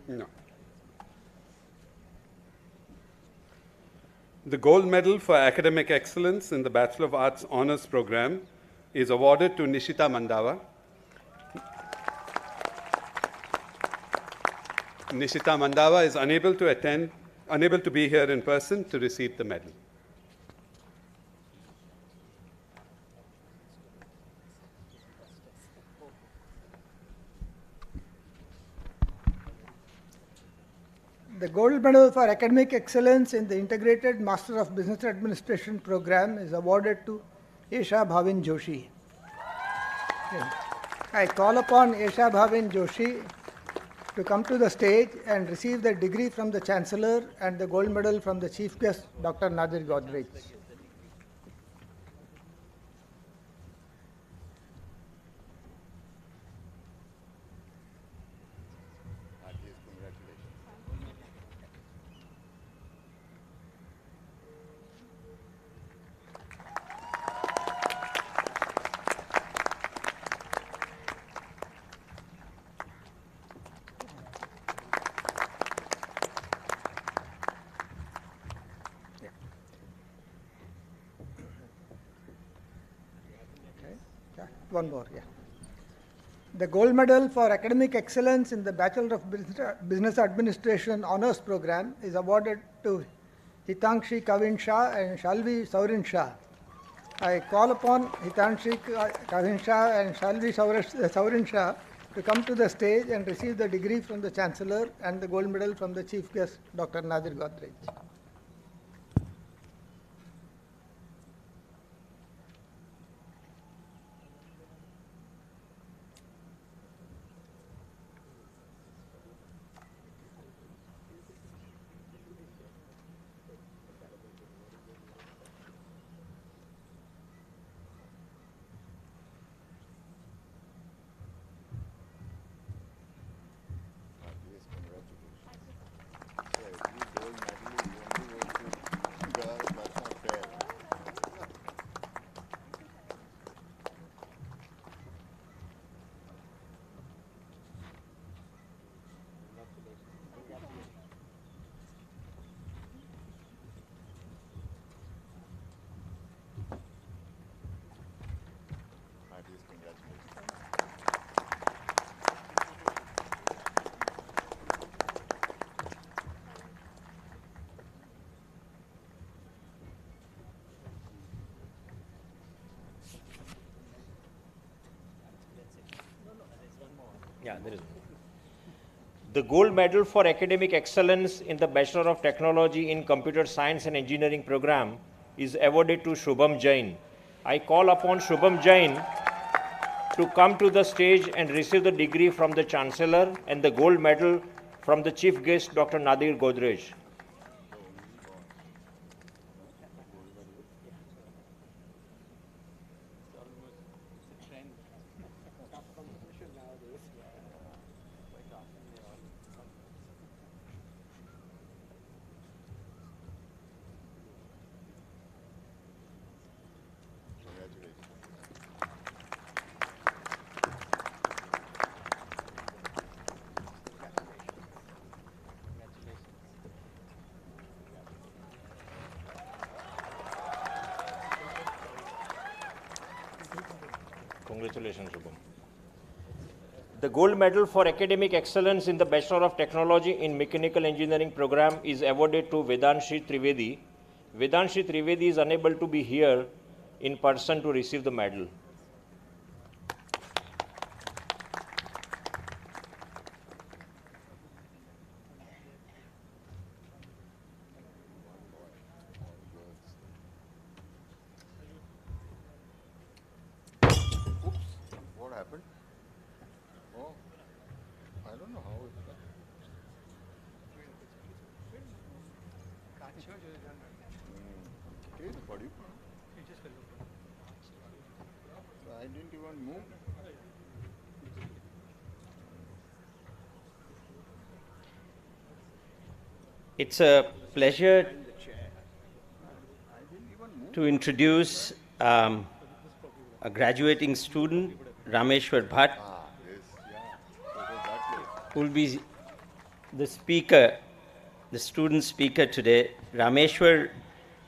No. The gold medal for academic excellence in the Bachelor of Arts Honours program is awarded to Nishita Mandawa. Nishita Mandawa is unable to be here in person to receive the medal. The gold medal for academic excellence in the Integrated Master of Business Administration program is awarded to Esha Bhavin Joshi. I call upon Esha Bhavin Joshi to come to the stage and receive the degree from the Chancellor and the gold medal from the Chief Guest, Dr. Nadir Godrej. One more, yeah. The gold medal for academic excellence in the Bachelor of Business Administration Honours Program is awarded to Hitangshi Kavin Shah and Shalvi Saurin Shah. I call upon Hitangshi Kavin Shah and Shalvi Saurin Shah to come to the stage and receive the degree from the Chancellor and the gold medal from the Chief Guest, Dr. Nadir Godrej. Yeah, there is one. The gold medal for academic excellence in the Bachelor of Technology in Computer Science and Engineering program is awarded to Shubham Jain. I call upon Shubham Jain to come to the stage and receive the degree from the Chancellor and the gold medal from the Chief Guest, Dr. Nadir Godrej. Congratulations, Shubham. The gold medal for academic excellence in the Bachelor of Technology in Mechanical Engineering program is awarded to Vedanshi Trivedi. Vedanshi Trivedi is unable to be here in person to receive the medal. What happened? Oh, I don't know how it happened. I didn't even move. It's a pleasure to introduce a graduating student, Rameshwar Bhatt, who will be the speaker, the student speaker today. Rameshwar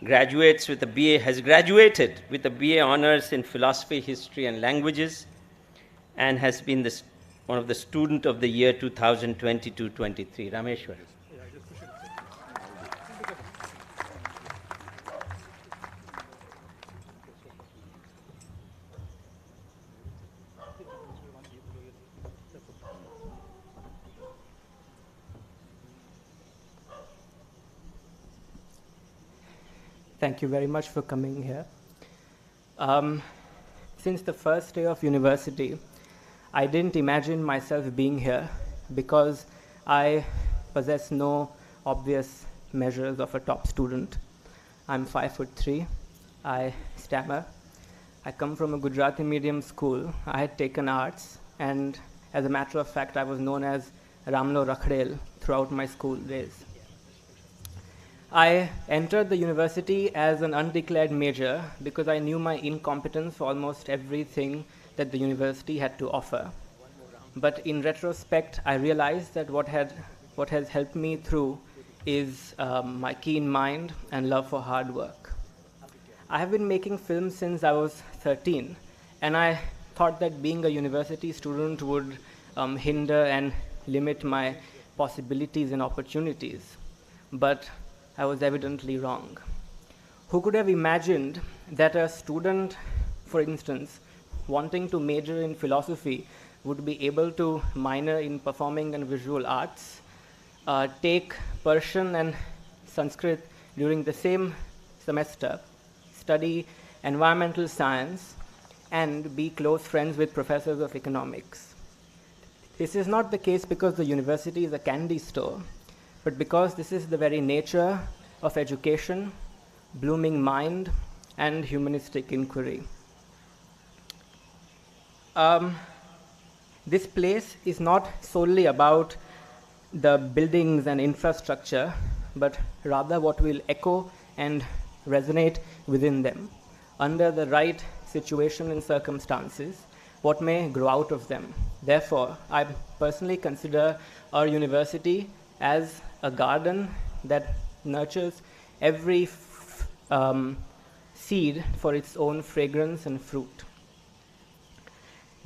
graduates with a BA, has graduated with a BA honors in philosophy, history, and languages, and has been one of the student of the year 2022-23. Rameshwar. Thank you very much for coming here. Since the first day of university, I didn't imagine myself being here because I possess no obvious measures of a top student. I'm 5'3". I stammer. I come from a Gujarati medium school. I had taken arts, and as a matter of fact, I was known as Ramlo Rakhdel throughout my school days. I entered the university as an undeclared major because I knew my incompetence for almost everything that the university had to offer. But in retrospect, I realized that what has helped me through is my keen mind and love for hard work. I have been making films since I was 13, and I thought that being a university student would hinder and limit my possibilities and opportunities. But I was evidently wrong. Who could have imagined that a student, for instance, wanting to major in philosophy would be able to minor in performing and visual arts, take Persian and Sanskrit during the same semester, study environmental science, and be close friends with professors of economics. This is not the case because the university is a candy store, but because this is the very nature of education, blooming mind, and humanistic inquiry. This place is not solely about the buildings and infrastructure, but rather what will echo and resonate within them. Under the right situation and circumstances, what may grow out of them. Therefore, I personally consider our university as a garden that nurtures every seed for its own fragrance and fruit.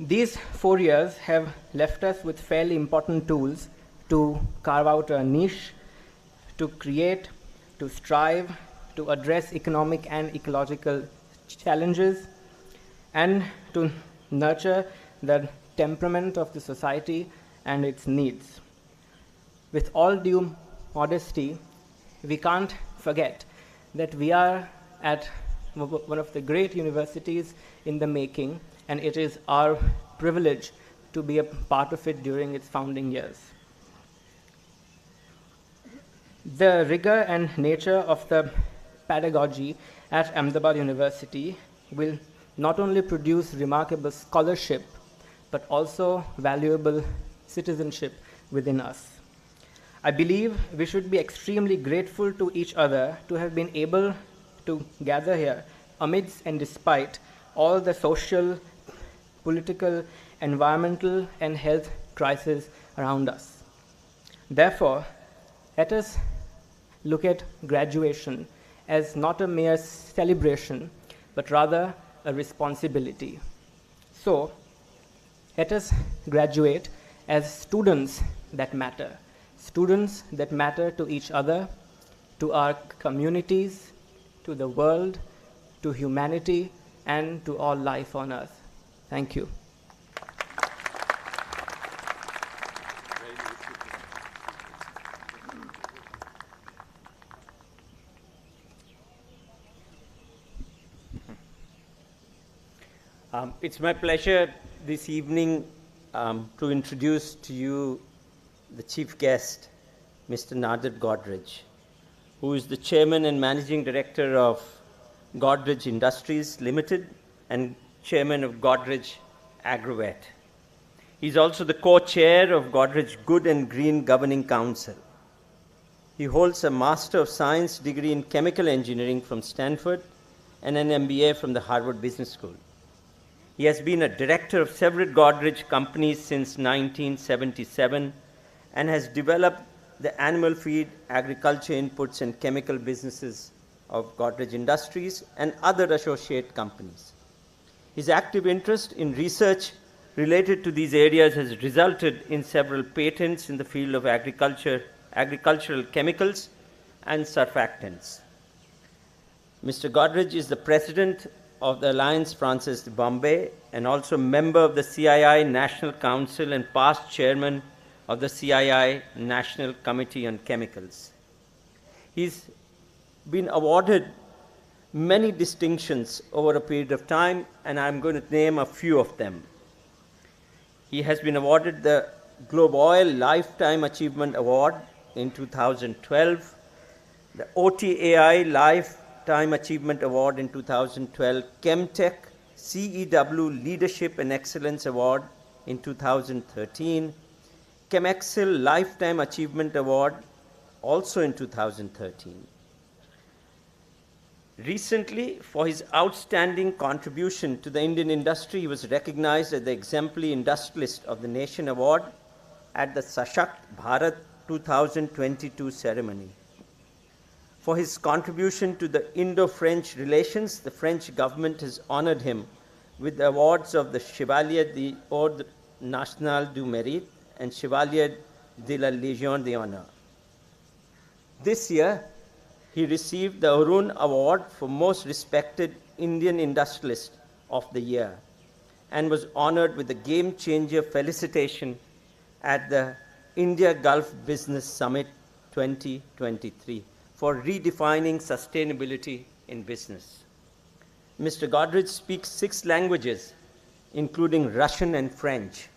These 4 years have left us with fairly important tools to carve out a niche, to create, to strive, to address economic and ecological challenges, and to nurture the temperament of the society and its needs. With all due modesty, we can't forget that we are at one of the great universities in the making, and it is our privilege to be a part of it during its founding years. The rigor and nature of the pedagogy at Ahmedabad University will not only produce remarkable scholarship, but also valuable citizenship within us. I believe we should be extremely grateful to each other to have been able to gather here amidst and despite all the social, political, environmental, and health crises around us. Therefore, let us look at graduation as not a mere celebration, but rather a responsibility. So, let us graduate as students that matter to each other, to our communities, to the world, to humanity, and to all life on earth. Thank you. It's my pleasure this evening to introduce to you the chief guest, Mr. Nadir Godrej, who is the chairman and managing director of Godrej Industries Limited and chairman of Godrej Agrovet. He's also the co-chair of Godrej Good and Green Governing Council. He holds a Master of Science degree in Chemical Engineering from Stanford and an MBA from the Harvard Business School. He has been a director of several Godrej companies since 1977 and has developed the animal feed, agriculture inputs, and chemical businesses of Godrej Industries and other associate companies. His active interest in research related to these areas has resulted in several patents in the field of agricultural chemicals and surfactants. Mr. Godrej is the president of the Alliance Française de Bombay and also member of the CII National Council and past chairman of the CII National Committee on Chemicals. He's been awarded many distinctions over a period of time, and I'm going to name a few of them. He has been awarded the Globe Oil Lifetime Achievement Award in 2012, the OTAI Lifetime Achievement Award in 2012, Chemtech CEW Leadership and Excellence Award in 2013, Chemexcel Lifetime Achievement Award also in 2013. Recently, for his outstanding contribution to the Indian industry, he was recognized as the Exemplary Industrialist of the Nation Award at the Sashakt Bharat 2022 ceremony. For his contribution to the Indo-French relations, the French government has honored him with the awards of the Chevalier d'Ordre National du Mérite and Chevalier de la Légion d'Honneur. This year, he received the Arun Award for Most Respected Indian Industrialist of the Year and was honored with the Game Changer Felicitation at the India Gulf Business Summit 2023 for redefining sustainability in business. Mr. Godrej speaks 6 languages, including Russian and French.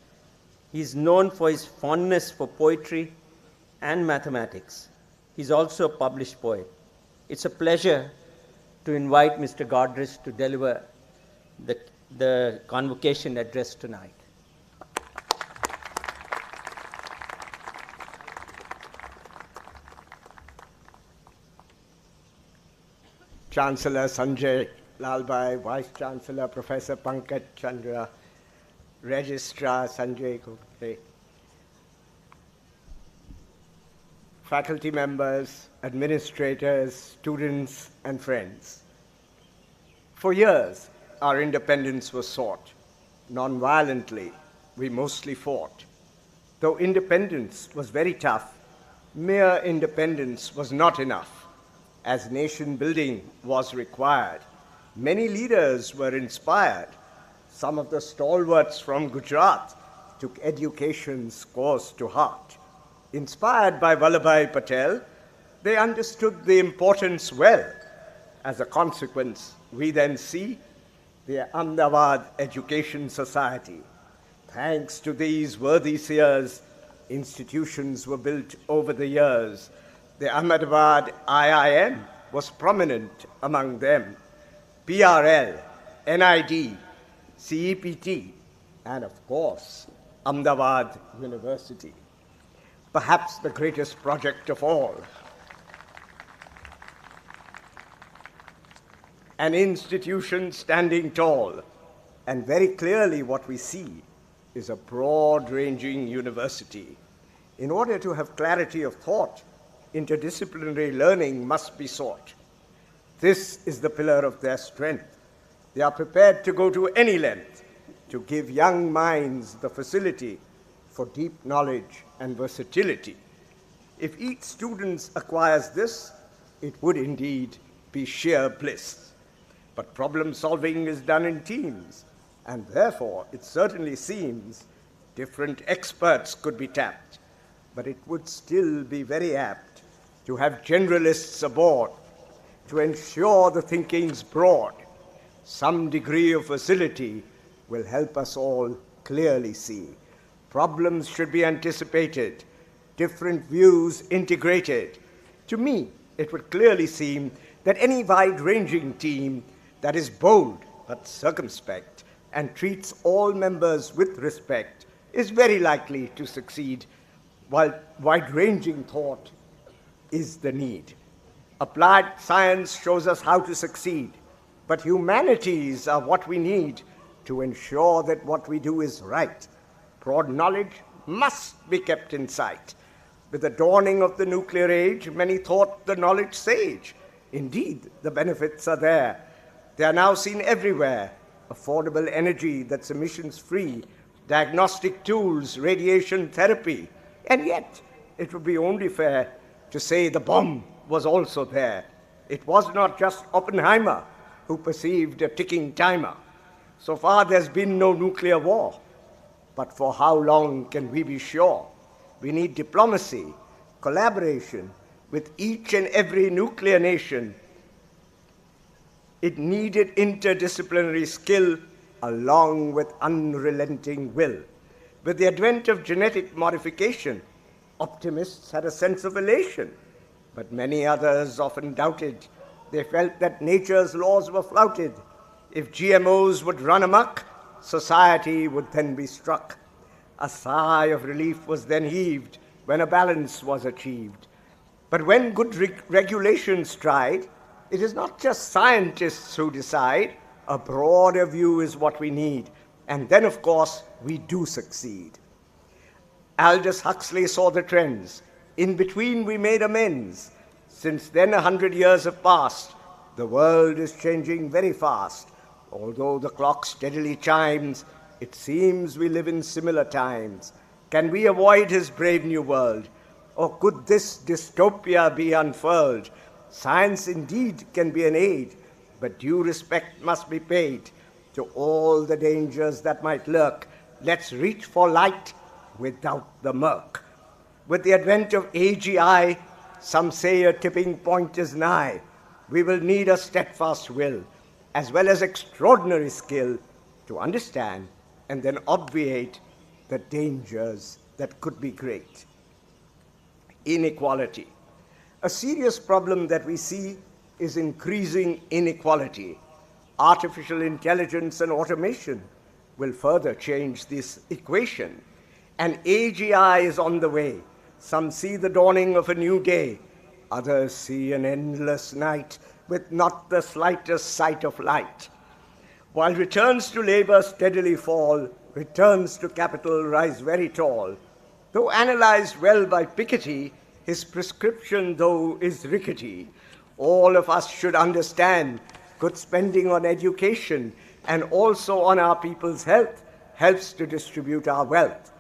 He is known for his fondness for poetry and mathematics. He's also a published poet. It's a pleasure to invite Mr. Godrej to deliver the convocation address tonight. Chancellor Sanjay Lalbhai, Vice Chancellor Professor Pankaj Chandra, Registrar Sanjay Gupte, faculty members, administrators, students, and friends. For years, our independence was sought. Non-violently, we mostly fought. Though independence was very tough, mere independence was not enough. As nation building was required, many leaders were inspired. Some of the stalwarts from Gujarat took education's cause to heart. Inspired by Vallabhbhai Patel, they understood the importance well. As a consequence, we then see the Ahmedabad Education Society. Thanks to these worthy seers, institutions were built over the years. The Ahmedabad IIM was prominent among them. PRL, NID, CEPT, and of course, Ahmedabad University. Perhaps the greatest project of all. An institution standing tall, and very clearly what we see is a broad-ranging university. In order to have clarity of thought, interdisciplinary learning must be sought. This is the pillar of their strength. They are prepared to go to any length to give young minds the facility for deep knowledge and versatility. If each student acquires this, it would indeed be sheer bliss. But problem solving is done in teams, and therefore it certainly seems different experts could be tapped, but it would still be very apt to have generalists aboard to ensure the thinking's broad. Some degree of facility will help us all clearly see. Problems should be anticipated, different views integrated. To me, it would clearly seem that any wide-ranging team that is bold but circumspect and treats all members with respect is very likely to succeed, while wide-ranging thought is the need. Applied science shows us how to succeed, but humanities are what we need to ensure that what we do is right. Broad knowledge must be kept in sight. With the dawning of the nuclear age, many thought the knowledge sage. Indeed, the benefits are there. They are now seen everywhere. Affordable energy that's emissions-free, diagnostic tools, radiation therapy. And yet, it would be only fair to say the bomb was also there. It was not just Oppenheimer who perceived a ticking timer. So far, there's been no nuclear war. But for how long can we be sure? We need diplomacy, collaboration with each and every nuclear nation. It needed interdisciplinary skill along with unrelenting will. With the advent of genetic modification, optimists had a sense of elation, but many others often doubted. They felt that nature's laws were flouted. If GMOs would run amok, society would then be struck. A sigh of relief was then heaved when a balance was achieved. But when good regulations tried, it is not just scientists who decide. A broader view is what we need. And then, of course, we do succeed. Aldous Huxley saw the trends. In between, we made amends. Since then, 100 years have passed. The world is changing very fast. Although the clock steadily chimes, it seems we live in similar times. Can we avoid his brave new world? Or could this dystopia be unfurled? Science indeed can be an aid, but due respect must be paid to all the dangers that might lurk. Let's reach for light without the murk. With the advent of AGI, some say a tipping point is nigh. We will need a steadfast will, as well as extraordinary skill, to understand and then obviate the dangers that could be great. Inequality. A serious problem that we see is increasing inequality. Artificial intelligence and automation will further change this equation. And AGI is on the way. Some see the dawning of a new day. Others see an endless night with not the slightest sight of light. While returns to labor steadily fall, returns to capital rise very tall. Though analyzed well by Piketty, his prescription, though, is rickety. All of us should understand good spending on education and also on our people's health helps to distribute our wealth.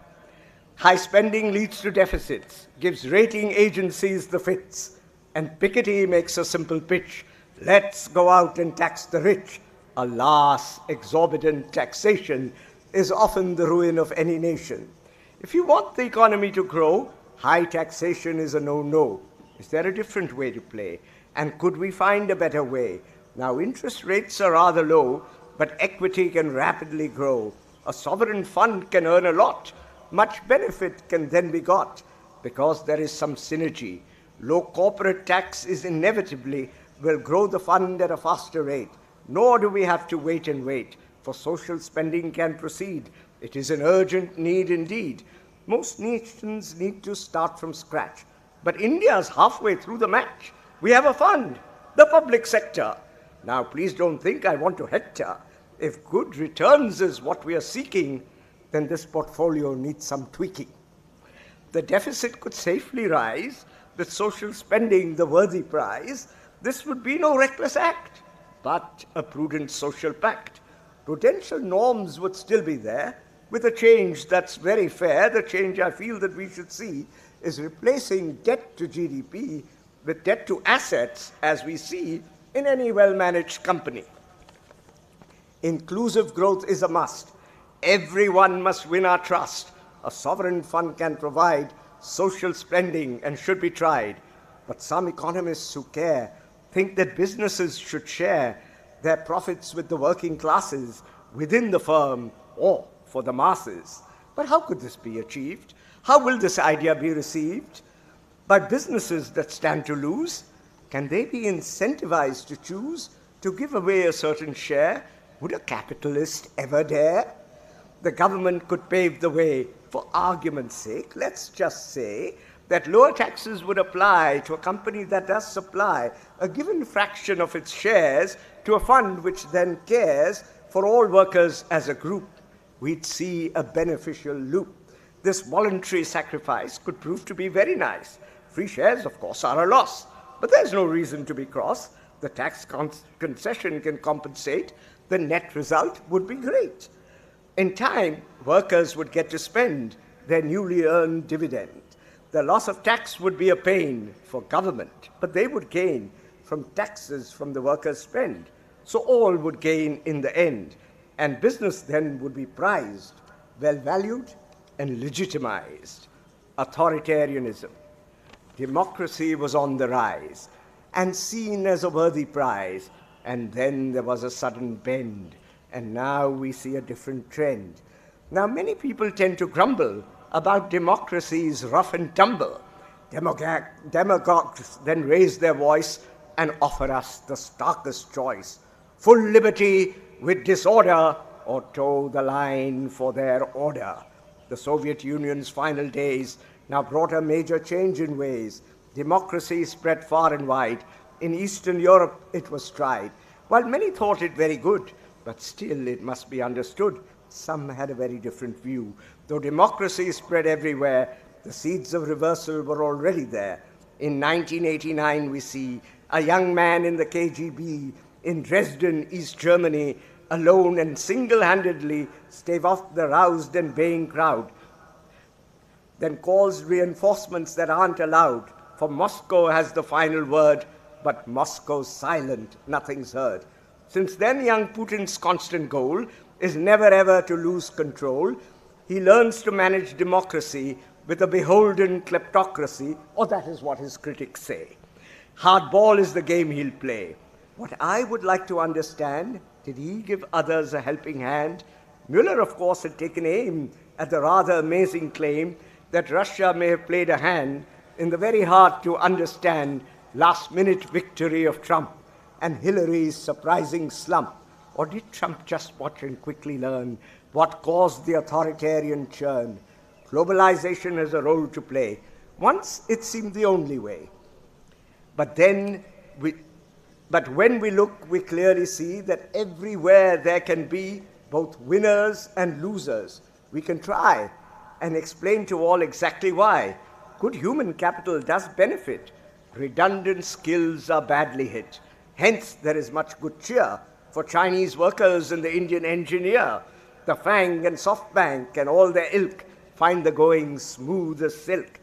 High spending leads to deficits, gives rating agencies the fits, and Piketty makes a simple pitch. Let's go out and tax the rich. Alas, exorbitant taxation is often the ruin of any nation. If you want the economy to grow, high taxation is a no-no. Is there a different way to play? And could we find a better way? Now, interest rates are rather low, but equity can rapidly grow. A sovereign fund can earn a lot. Much benefit can then be got because there is some synergy. Low corporate tax is inevitably will grow the fund at a faster rate. Nor do we have to wait and wait, for social spending can proceed. It is an urgent need indeed. Most nations need to start from scratch. But India is halfway through the match. We have a fund, the public sector. Now, please don't think I want to hector. If good returns is what we are seeking, then this portfolio needs some tweaking. The deficit could safely rise, with social spending the worthy prize. This would be no reckless act, but a prudent social pact. Prudential norms would still be there, with a change that's very fair. The change I feel that we should see is replacing debt to GDP with debt to assets, as we see in any well-managed company. Inclusive growth is a must. Everyone must win our trust. A sovereign fund can provide social spending and should be tried. But some economists who care think that businesses should share their profits with the working classes within the firm or for the masses. But how could this be achieved? How will this idea be received? By businesses that stand to lose? Can they be incentivized to choose to give away a certain share? Would a capitalist ever dare? The government could pave the way. For argument's sake, let's just say that lower taxes would apply to a company that does supply a given fraction of its shares to a fund which then cares for all workers as a group. We'd see a beneficial loop. This voluntary sacrifice could prove to be very nice. Free shares, of course, are a loss, but there's no reason to be cross. The tax concession can compensate. The net result would be great. In time, workers would get to spend their newly earned dividend. The loss of tax would be a pain for government, but they would gain from taxes from the workers' spend. So all would gain in the end, and business then would be prized, well valued, and legitimized. Authoritarianism. Democracy was on the rise and seen as a worthy prize, and then there was a sudden bend, and now we see a different trend. Now, many people tend to grumble about democracy's rough and tumble. Demagogues then raise their voice and offer us the starkest choice: full liberty with disorder, or toe the line for their order. The Soviet Union's final days now brought a major change in ways. Democracy spread far and wide. In Eastern Europe, it was tried. While many thought it very good, but still it must be understood, some had a very different view. Though democracy spread everywhere, the seeds of reversal were already there. In 1989, we see a young man in the KGB in Dresden, East Germany, alone and single-handedly stave off the roused and baying crowd, then calls reinforcements that aren't allowed, for Moscow has the final word, but Moscow's silent, nothing's heard. Since then, young Putin's constant goal is never ever to lose control. He learns to manage democracy with a beholden kleptocracy, or that is what his critics say. Hardball is the game he'll play. What I would like to understand, did he give others a helping hand? Mueller, of course, had taken aim at the rather amazing claim that Russia may have played a hand in the very hard to understand last-minute victory of Trump and Hillary's surprising slump. Or did Trump just watch and quickly learn what caused the authoritarian churn? Globalization has a role to play. Once it seemed the only way. But when we look, we clearly see that everywhere there can be both winners and losers. We can try and explain to all exactly why. Good human capital does benefit. Redundant skills are badly hit. Hence, there is much good cheer for Chinese workers and the Indian engineer. The Fang and SoftBank and all their ilk find the going smooth as silk.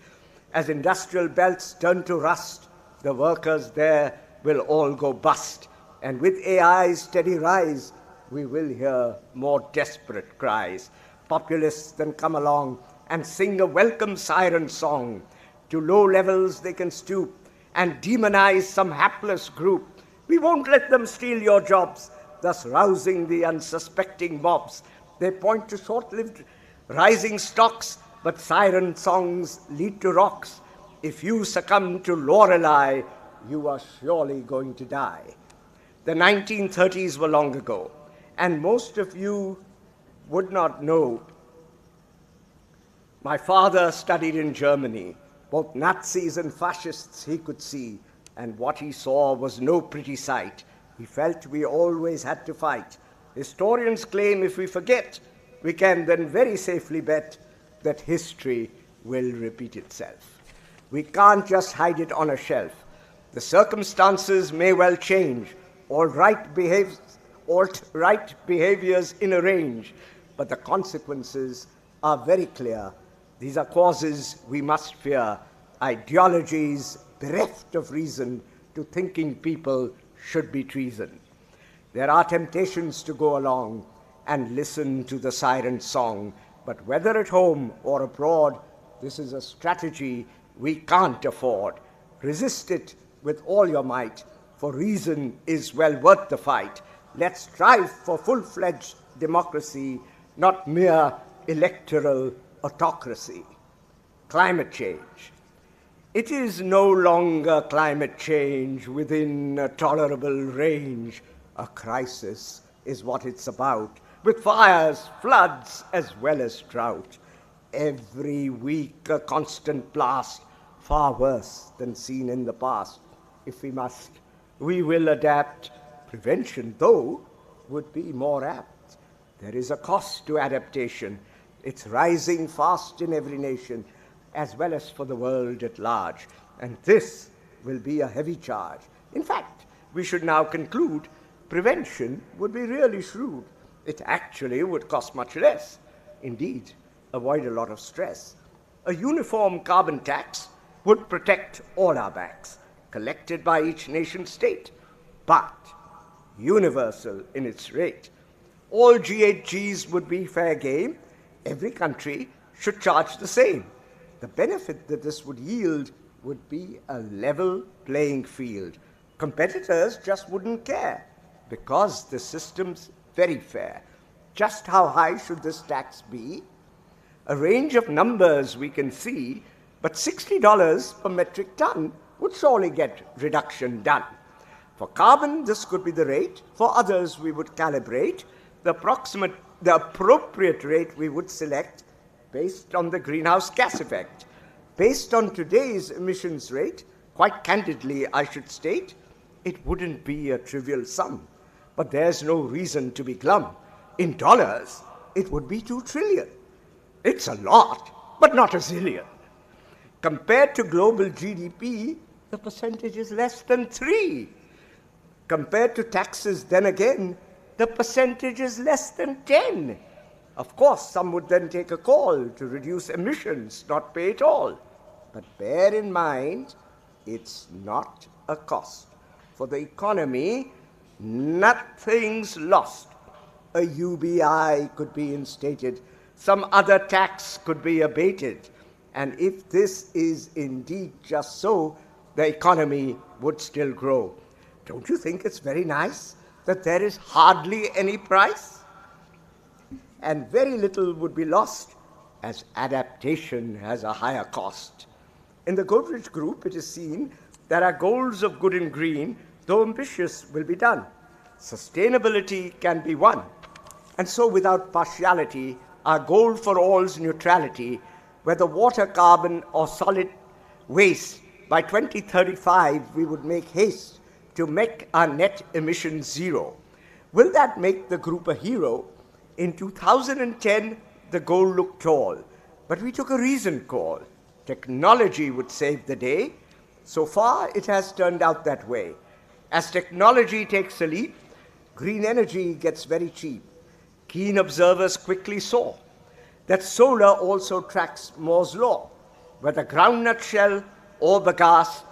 As industrial belts turn to rust, the workers there will all go bust. And with AI's steady rise, we will hear more desperate cries. Populists then come along and sing a welcome siren song. To low levels they can stoop and demonize some hapless group. We won't let them steal your jobs, thus rousing the unsuspecting mobs. They point to short-lived rising stocks, but siren songs lead to rocks. If you succumb to Lorelei, you are surely going to die. The 1930s were long ago, and most of you would not know. My father studied in Germany. Both Nazis and fascists he could see, and what he saw was no pretty sight. He felt we always had to fight. Historians claim if we forget, we can then very safely bet that history will repeat itself. We can't just hide it on a shelf. The circumstances may well change. Alt-right behaviors in a range, but the consequences are very clear. These are causes we must fear. Ideologies bereft of reason to thinking people should be treason. There are temptations to go along and listen to the siren song, but whether at home or abroad, this is a strategy we can't afford. Resist it with all your might, for reason is well worth the fight. Let's strive for full-fledged democracy, not mere electoral autocracy. Climate change. It is no longer climate change within a tolerable range. A crisis is what it's about, with fires, floods, as well as drought. Every week a constant blast, far worse than seen in the past. If we must, we will adapt. Prevention, though, would be more apt. There is a cost to adaptation. It's rising fast in every nation, as well as for the world at large. And this will be a heavy charge. In fact, we should now conclude prevention would be really shrewd. It actually would cost much less. Indeed, avoid a lot of stress. A uniform carbon tax would protect all our backs, collected by each nation state, but universal in its rate. All GHGs would be fair game. Every country should charge the same. The benefit that this would yield would be a level playing field. Competitors just wouldn't care because the system's very fair. Just how high should this tax be? A range of numbers we can see, but $60 per metric ton would surely get reduction done. For carbon, this could be the rate. For others, we would calibrate the appropriate rate we would select based on the greenhouse gas effect. Based on today's emissions rate, quite candidly, I should state, it wouldn't be a trivial sum. But there's no reason to be glum. In dollars, it would be 2 trillion. It's a lot, but not a zillion. Compared to global GDP, the percentage is less than 3. Compared to taxes, then again, the percentage is less than 10. Of course, some would then take a call to reduce emissions, not pay at all. But bear in mind, it's not a cost. For the economy, nothing's lost. A UBI could be instated, some other tax could be abated, and if this is indeed just so, the economy would still grow. Don't you think it's very nice that there is hardly any price? And very little would be lost, as adaptation has a higher cost. In the Godrej Group, it is seen that our goals of good and green, though ambitious, will be done. Sustainability can be won. And so without partiality, our goal for all's neutrality, whether water, carbon, or solid waste, by 2035 we would make haste to make our net emissions zero. Will that make the group a hero? In 2010, the goal looked tall, but we took a reasoned call. Technology would save the day. So far, it has turned out that way. As technology takes a leap, green energy gets very cheap. Keen observers quickly saw that solar also tracks Moore's law, where the groundnut shell or bagasse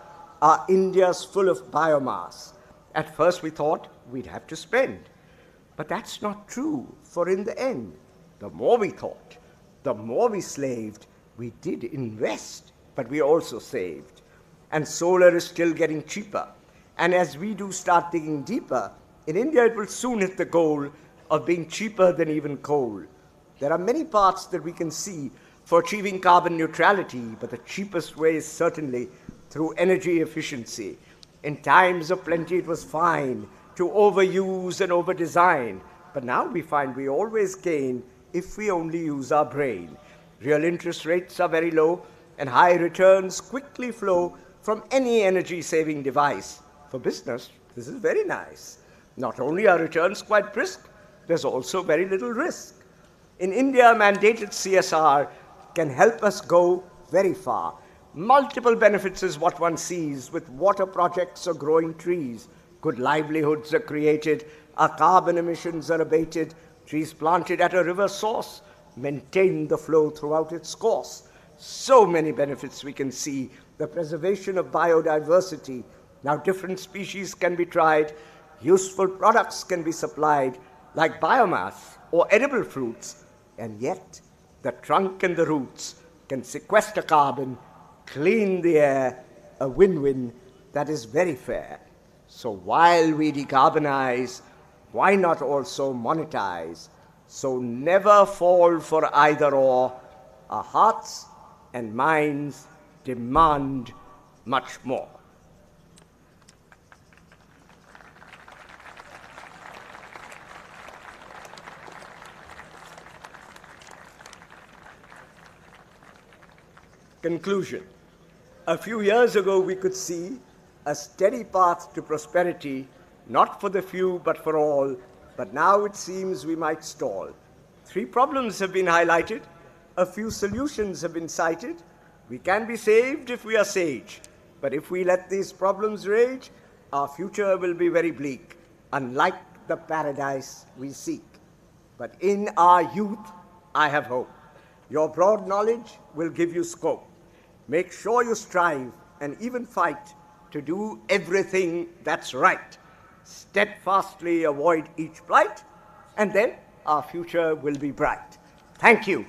are India's full of biomass. At first we thought we'd have to spend, but that's not true, for in the end, the more we thought, the more we slaved. We did invest, but we also saved. And solar is still getting cheaper. And as we do start digging deeper, in India it will soon hit the goal of being cheaper than even coal. There are many paths that we can see for achieving carbon neutrality, but the cheapest way is certainly through energy efficiency. In times of plenty, it was fine to overuse and overdesign, but now we find we always gain if we only use our brain. Real interest rates are very low, and high returns quickly flow from any energy-saving device. For business, this is very nice. Not only are returns quite brisk, there's also very little risk. In India, mandated CSR can help us go very far. Multiple benefits is what one sees with water projects or growing trees. Good livelihoods are created, our carbon emissions are abated, trees planted at a river source maintain the flow throughout its course. So many benefits we can see. The preservation of biodiversity. Now different species can be tried, useful products can be supplied, like biomass or edible fruits, and yet the trunk and the roots can sequester carbon, clean the air, a win-win that is very fair. So while we decarbonize, why not also monetize? So never fall for either or. Our hearts and minds demand much more. Conclusion. A few years ago, we could see a steady path to prosperity, not for the few, but for all. But now it seems we might stall. 3 problems have been highlighted. A few solutions have been cited. We can be saved if we are sage. But if we let these problems rage, our future will be very bleak, unlike the paradise we seek. But in our youth, I have hope. Your broad knowledge will give you scope. Make sure you strive and even fight to do everything that's right. Steadfastly avoid each blight, and then our future will be bright. Thank you.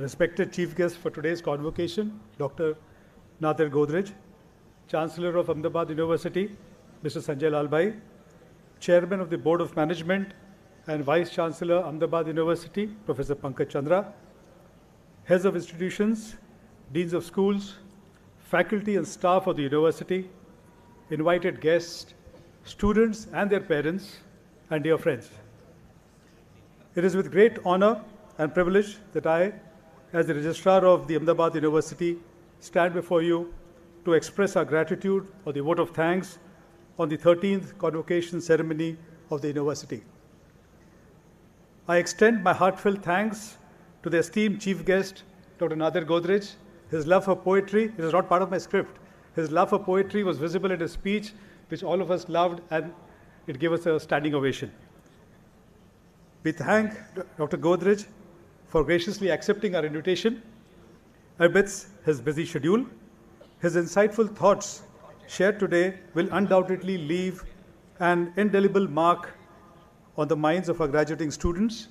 respected chief guest for today's convocation, Dr. Nadir Godrej, Chancellor of Ahmedabad University, Mr. Sanjay Lalbhai, Chairman of the Board of Management and Vice Chancellor, Ahmedabad University, Professor Pankaj Chandra, heads of institutions, deans of schools, faculty and staff of the university, invited guests, students and their parents, and dear friends. It is with great honor and privilege that I, as the Registrar of the Ahmedabad University, stand before you to express our gratitude or the vote of thanks on the 13th convocation ceremony of the university. I extend my heartfelt thanks to the esteemed chief guest, Dr. Nadir Godrej. His love for poetry, it is not part of my script. His love for poetry was visible in his speech, which all of us loved, and it gave us a standing ovation. We thank Dr. Godrej for graciously accepting our invitation amidst his busy schedule. His insightful thoughts shared today will undoubtedly leave an indelible mark on the minds of our graduating students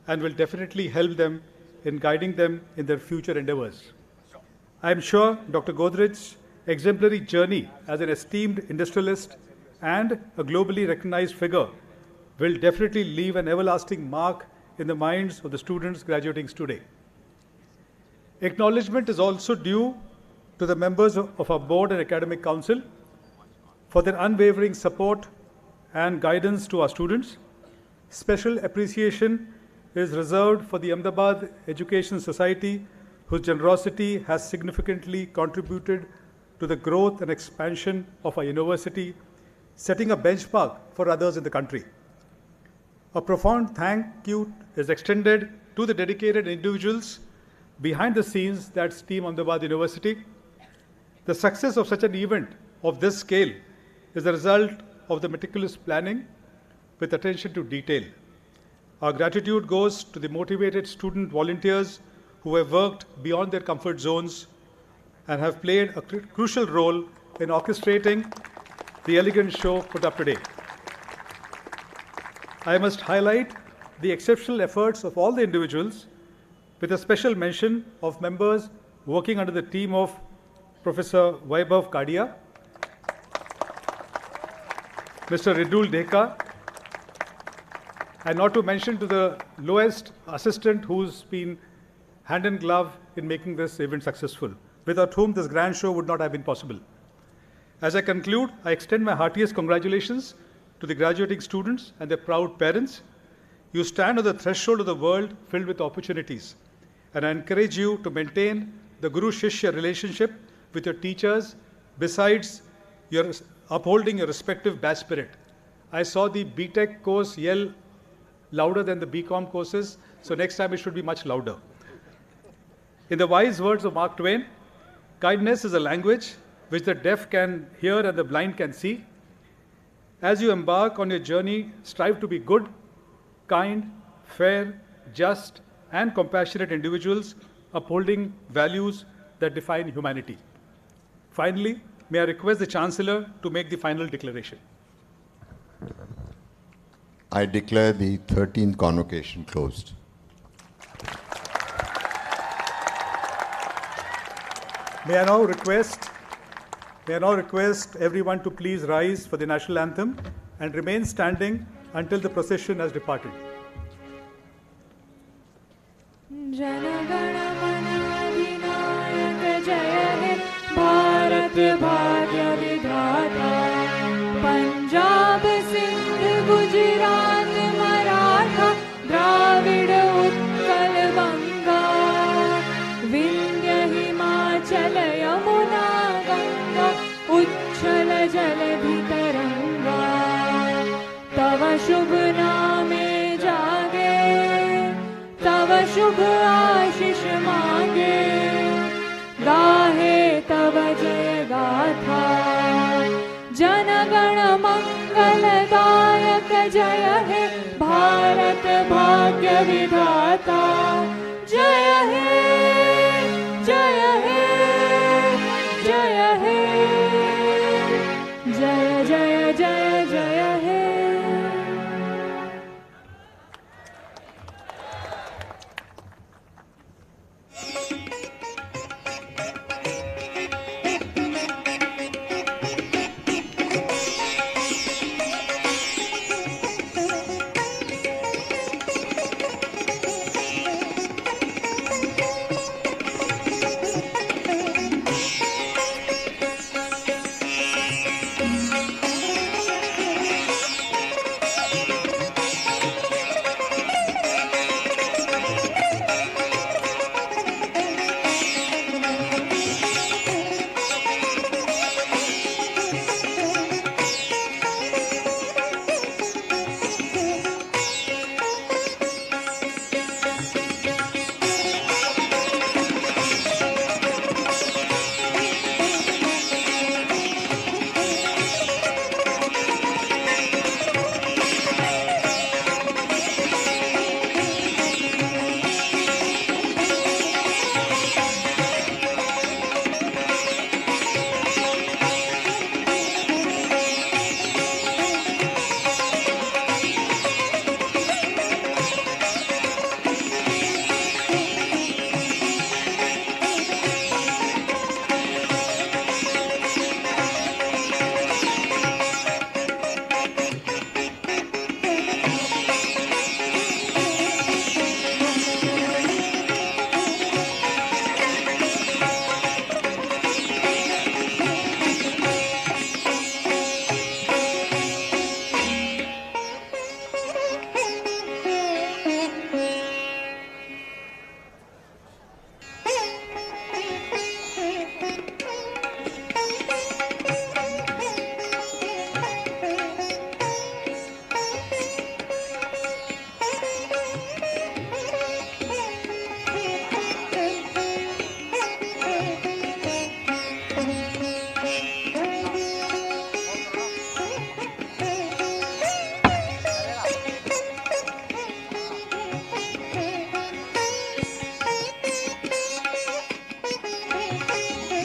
and will definitely help them in guiding them in their future endeavors. I am sure Dr. Godrej's exemplary journey as an esteemed industrialist and a globally recognized figure will definitely leave an everlasting mark in the minds of the students graduating today. Acknowledgement is also due to the members of our board and academic council for their unwavering support and guidance to our students. Special appreciation is reserved for the Ahmedabad Education Society, whose generosity has significantly contributed to the growth and expansion of our university, setting a benchmark for others in the country. A profound thank you is extended to the dedicated individuals behind the scenes that team Ahmedabad University. The success of such an event of this scale is the result of the meticulous planning with attention to detail. Our gratitude goes to the motivated student volunteers who have worked beyond their comfort zones and have played a crucial role in orchestrating the elegant show put up today. I must highlight the exceptional efforts of all the individuals, with a special mention of members working under the team of Professor Vaibhav Kadia, Mr. Ridul Dheka, and not to mention to the lowest assistant who's been hand in glove in making this event successful, without whom this grand show would not have been possible. As I conclude, I extend my heartiest congratulations to the graduating students and their proud parents. You stand on the threshold of the world filled with opportunities, and I encourage you to maintain the Guru-Shishya relationship with your teachers, besides your upholding your respective batch spirit. I saw the BTech course yell louder than the BCom courses, so next time it should be much louder. In the wise words of Mark Twain, kindness is a language which the deaf can hear and the blind can see. As you embark on your journey, strive to be good, kind, fair, just, and compassionate individuals, upholding values that define humanity. Finally, may I request the Chancellor to make the final declaration. I declare the 13th convocation closed. May I now request everyone to please rise for the national anthem and remain standing until the procession has departed. Bharat भाग्य विधाता पंजाब सिंध गुजरात मराठा द्राविड़ उत्कल बंगा विंध्य हिमाचल यमुना गंगा उच्छल जलधि तरंगा तव शुभ नामे जागे तव शुभ आशीष मांगे गाहे तव जय गाथा जनगण मंगलदायक जय हे भारत भाग्य विधाता जय हे जय हे जय हे जय जय जय जय हे।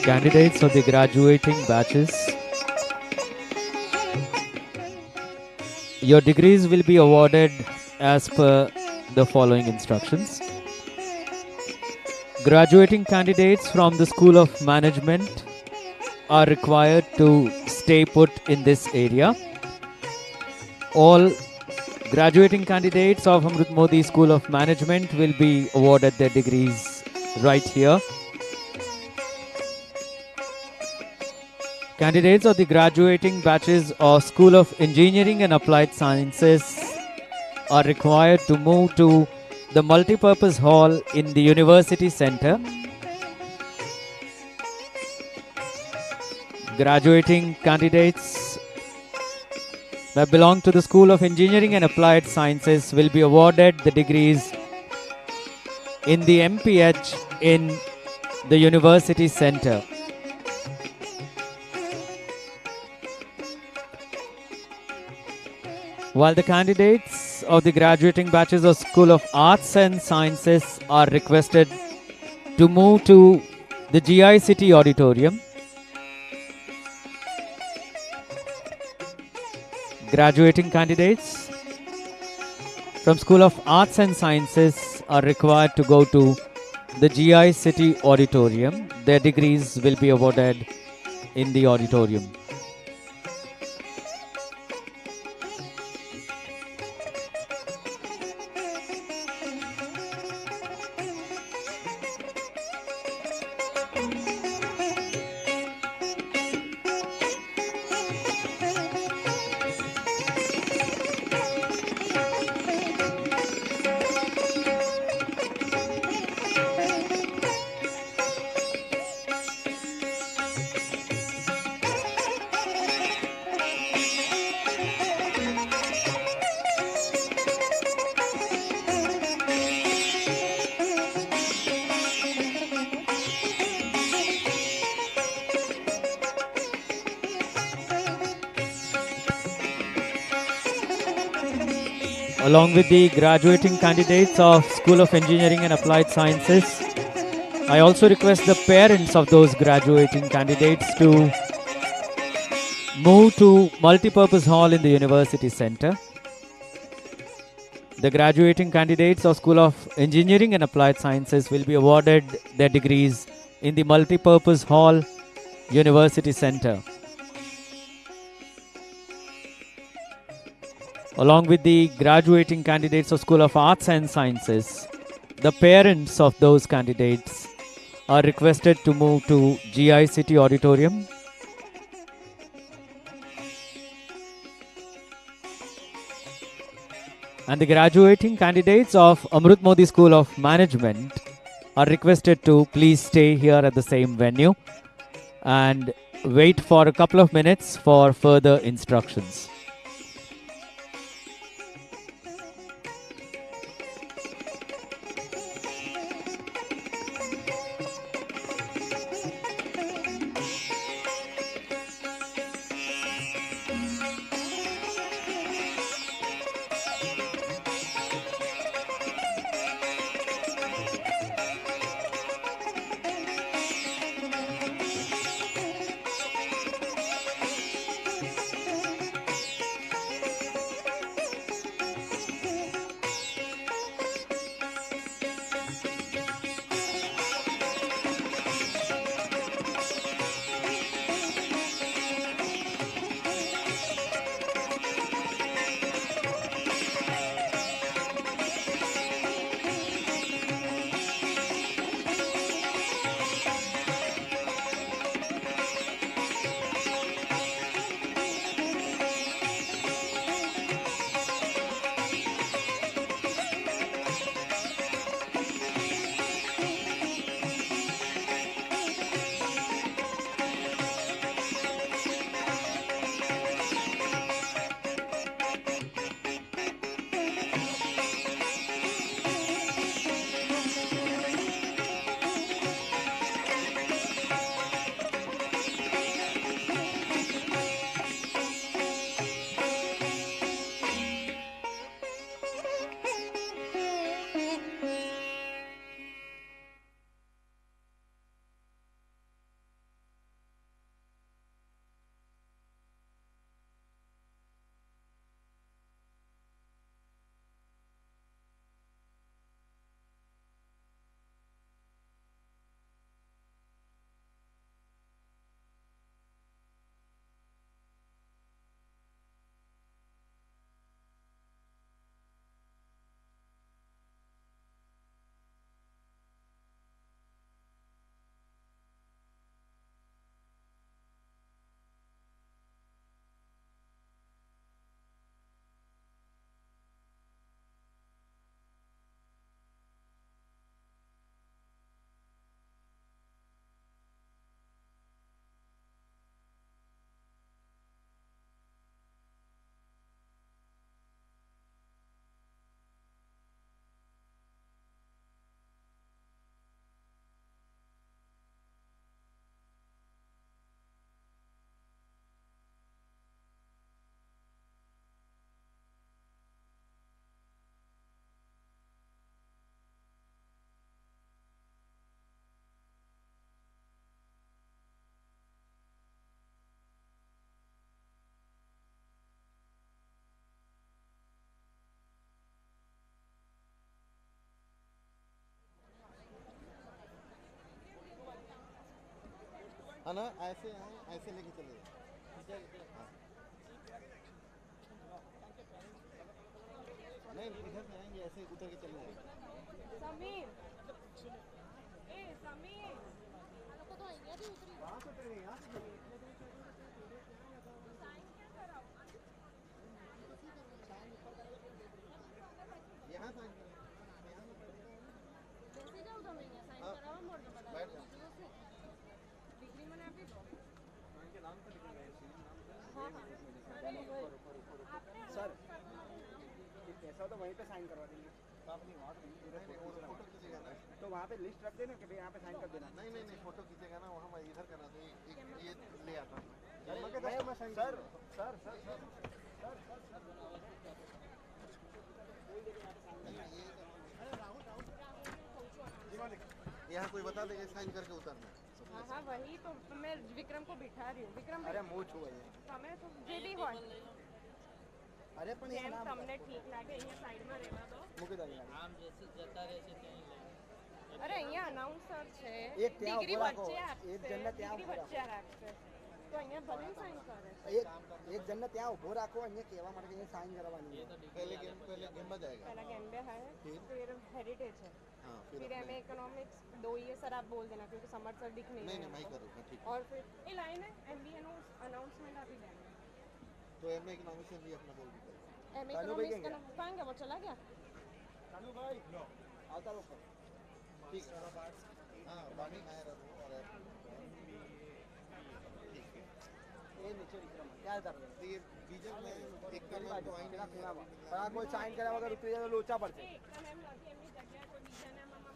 Candidates of the graduating batches, your degrees will be awarded as per the following instructions. Graduating candidates from the School of Management are required to stay put in this area. All graduating candidates of Amrit Modi School of Management will be awarded their degrees right here. Candidates of the graduating batches of School of Engineering and Applied Sciences are required to move to the multipurpose hall in the University Center. Graduating candidates that belong to the School of Engineering and Applied Sciences will be awarded the degrees in the MPH in the University Center. While the candidates of the graduating batches of School of Arts and Sciences are requested to move to the GI City Auditorium. Graduating candidates from School of Arts and Sciences are required to go to the GI City Auditorium. Their degrees will be awarded in the auditorium. Along with the graduating candidates of School of Engineering and Applied Sciences, I also request the parents of those graduating candidates to move to multipurpose hall in the University Center. The graduating candidates of School of Engineering and Applied Sciences will be awarded their degrees in the multipurpose hall, University Center. Along with the graduating candidates of School of Arts and Sciences, the parents of those candidates are requested to move to GI City Auditorium. And the graduating candidates of Amrit Modi School of Management are requested to please stay here at the same venue and wait for a couple of minutes for further instructions. है ना, ऐसे आए, ऐसे लेके चले हाँ। नहीं इधर से आएंगे, ऐसे उतर के चले जाएंगे। समीर ए समीर को तो અહીંયા થી ઉતરી वहाँ से उतरेंगे, यहाँ से સાઈન ક્યાં કરાવું यहाँ से બેસી જાવ તમે અહીંયા સાઈન हाँ। કરાવવા મળતો બધા बैठ जाओ। બીજું શું ડિગ્રી મને આપી દો उनके नाम पर लिखा है, सीएम नाम पर। हाँ हाँ आपने सर। करना पैसा तो वहीं पे साइन करवा देंगे। नहीं, फोटो खींचेगा ना। तो वहाँ पे लिस्ट रख देना कि भाई यहाँ पे साइन कर देना। नहीं नहीं नहीं, फोटो खींचेगा ना, वहाँ मैं इधर करना तो ये ले आता हूँ। सर सर सर सर यहाँ कोई बता देगा साइन करके उतरना। हाँ हाँ वही तो मैं विक्रम को बिठा रही हूँ विक्रम अरे मुँह छुआ તમે તો જે બી હોય अरे पण જેમ તમને ઠીક લાગે અહીંયા સાઈડમાં રહેવા દો મૂકી દો આમ જશે જતા રહેશે ત્યાં અરે અહીંયા અનાઉન્સર છે એક ત્યાં ડિગ્રી ઊભો રાખો, વચ્ચે એક આપશે જણને ત્યાં ડિગ્રી ઊભો વચ્ચે રાખશે તો અહીંયા ભલે સાઈન કરે એક જણને ત્યાં ઊભો રાખો, અહીંયા કહેવા માટે કે અહીંયા સાइन કરવાની है। पहले गेम में जाएगा। पहला गेम्बे है फिर हेरिटेज है हाँ, फिर एम इकोनॉमिक्स दो ये सर आप बोल देना क्योंकि समर सर दिख नहीं नहीं रहे नहीं मैं हैं ही करूँगा, ठीक है। और फिर ये लाइन है एमबीए अनाउंसमेंट आप ही देना तो एम इकोनॉमिक्स से भी अपना बोल दीजिए। एम कानू भाई इकोनॉमिक्स का कहाँ गया वो चला गया कानू भाई आता रहो। ठीक है। हाँ बाकी मैं रहूँ और ठीक है। ये नीचे विक्रम क्या है दर्द तो ये बीजन में एक तेरी में बाजू तो आएंगे तेरा खुला हुआ पर कोई साइन करे वगैरह रुपये ज्यादा लोचा पड़ते એકદમ એમ નથી એમની જગ્યાએ કોઈ બીજાને મામા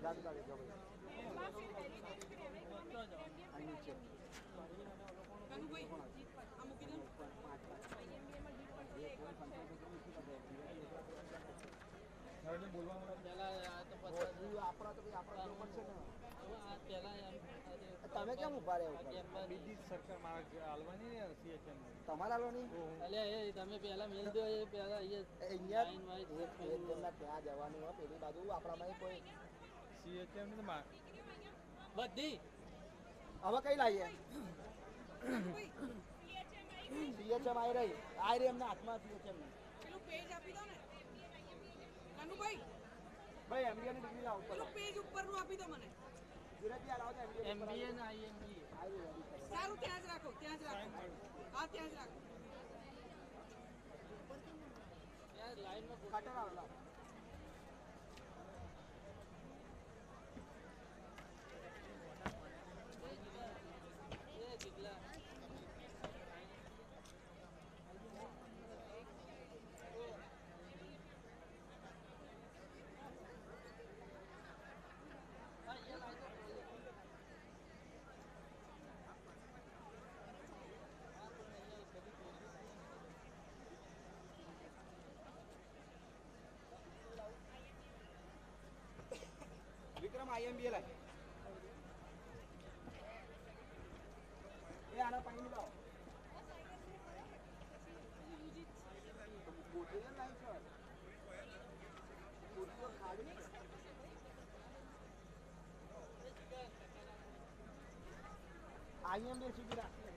जादू का देखो भाई नीचे પેલા આ તો પછી આપણા તો ભાઈ આપણા જો પડશે ને આ પેલા એમ તમે કેમ ઉભા રહ્યા ઉપર કેમ્પમાં બીજી સરકાર માં હાલવાની ને સીએચએમ તમારા હાલવાની અલ્યા એ તમે પેલા મેલ દો એ પેલા અહીંયા સાઈન વાઈન એક જણના ત્યાં જવાનું હોય પેલી બાજુ આપણામાં કોઈ સીએચએમ ને બધી હવે કઈ લાવીએ સીએચએમ આવી રહી એમના હાથમાં સીએચએમ પેલું પેજ આપી દો ને કાનુભાઈ ભાઈ એમબીએ ની ડિગ્રી લાવો પેલું પેજ ઉપરનું આપી દો મને ધીરેથી લાવો તો એમબીએ ને આઈએમબીએ સારું ત્યાં જ રાખો ત્યાં જ રાખો હા ત્યાં જ રાખો યાર લાઈનમાં ખાટર આવો લાવો એ જીગલા विक्रम आईएमबीए लाए ये आना पानी मिलाओ बोतल नहीं सर बोतल खाली आईएमबीए सीधी रास्ते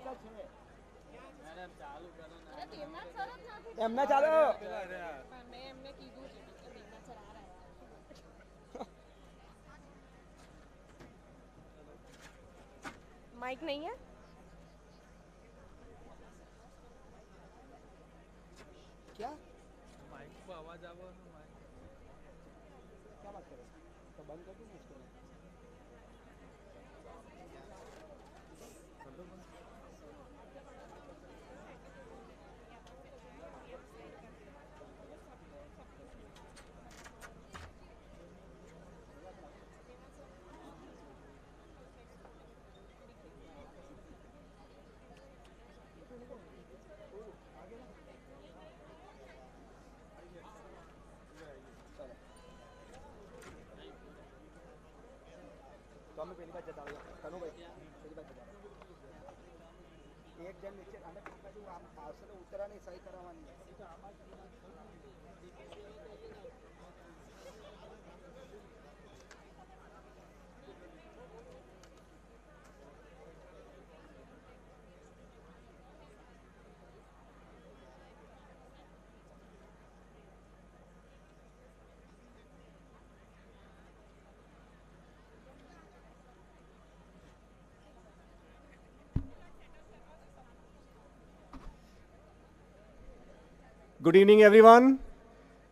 मैडम चालू करो ना અરે તેમના જ સર જ નથી એમને ચાલો પણ મેં એમને કીધું છે કે તેમના સર આ રહ્યા માઇક નહીં है क्या माइक को आवाज आवा ना माइक क्या बात करें तो बंद कर दूँ इसको तो हमें पहली बात जता करो भाई पहली बात जता एक जन नीचे आने का जो हम आसने उतरा नहीं सही करवानी है Good evening, everyone.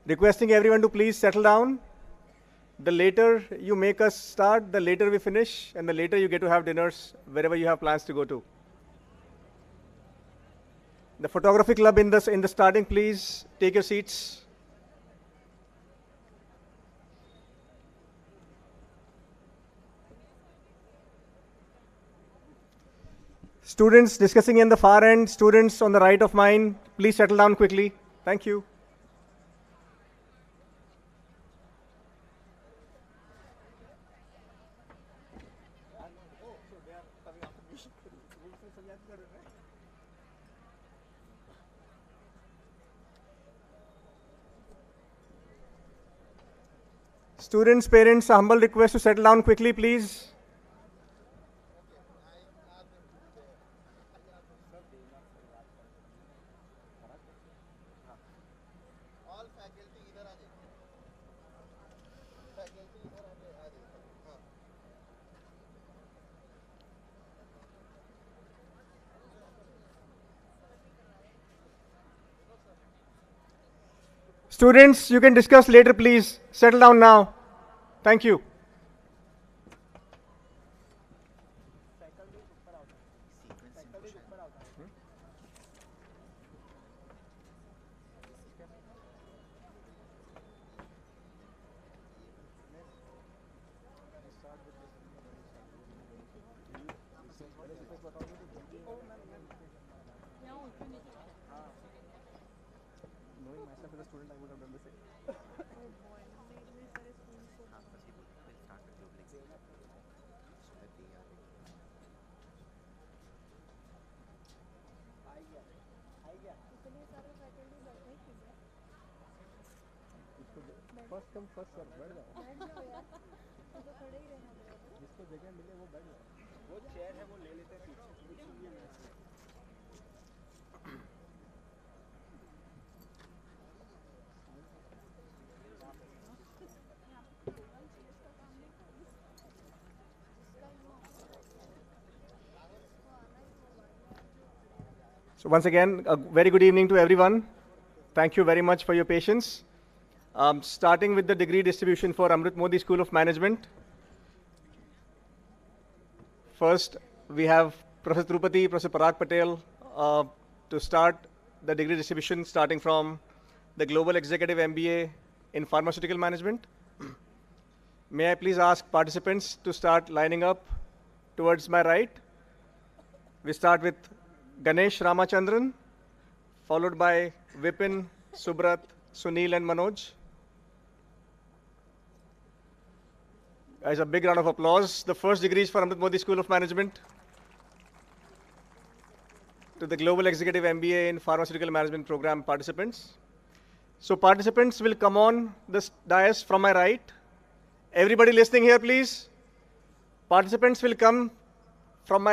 Requesting everyone to please settle down. The later you make us start, the later we finish, and the later you get to have dinners wherever you have plans to go to. The photography club in the starting, please take your seats. Students discussing in the far end, students on the right of mine, please settle down quickly. Thank you. Students, parents, a humble request to settle down quickly, please. Students, you can discuss later, please. Settle down now. Thank you. Knowing myself as a student, I would have done the same. First come first sir बैठ जाओ जिसको जगह मिले वो बैठ जाओ वो chair है वो ले लेते हैं पीछे So once again, a very good evening to everyone. Thank you very much for your patience. Starting with the degree distribution for Amrit Modi School of Management. First, we have Professor Trupati, Professor Parag Patel to start the degree distribution starting from the Global Executive MBA in Pharmaceutical Management. May I please ask participants to start lining up towards my right. We start with Ganesh Ramachandran, followed by Vipin, Subrat, Sunil, and Manoj. Guys, a big round of applause. The first degrees for Amrit Modi School of Management. To the Global Executive MBA in Pharmaceutical Management Program participants. So participants will come on this dais from my right. Everybody listening here, please. Participants will come from my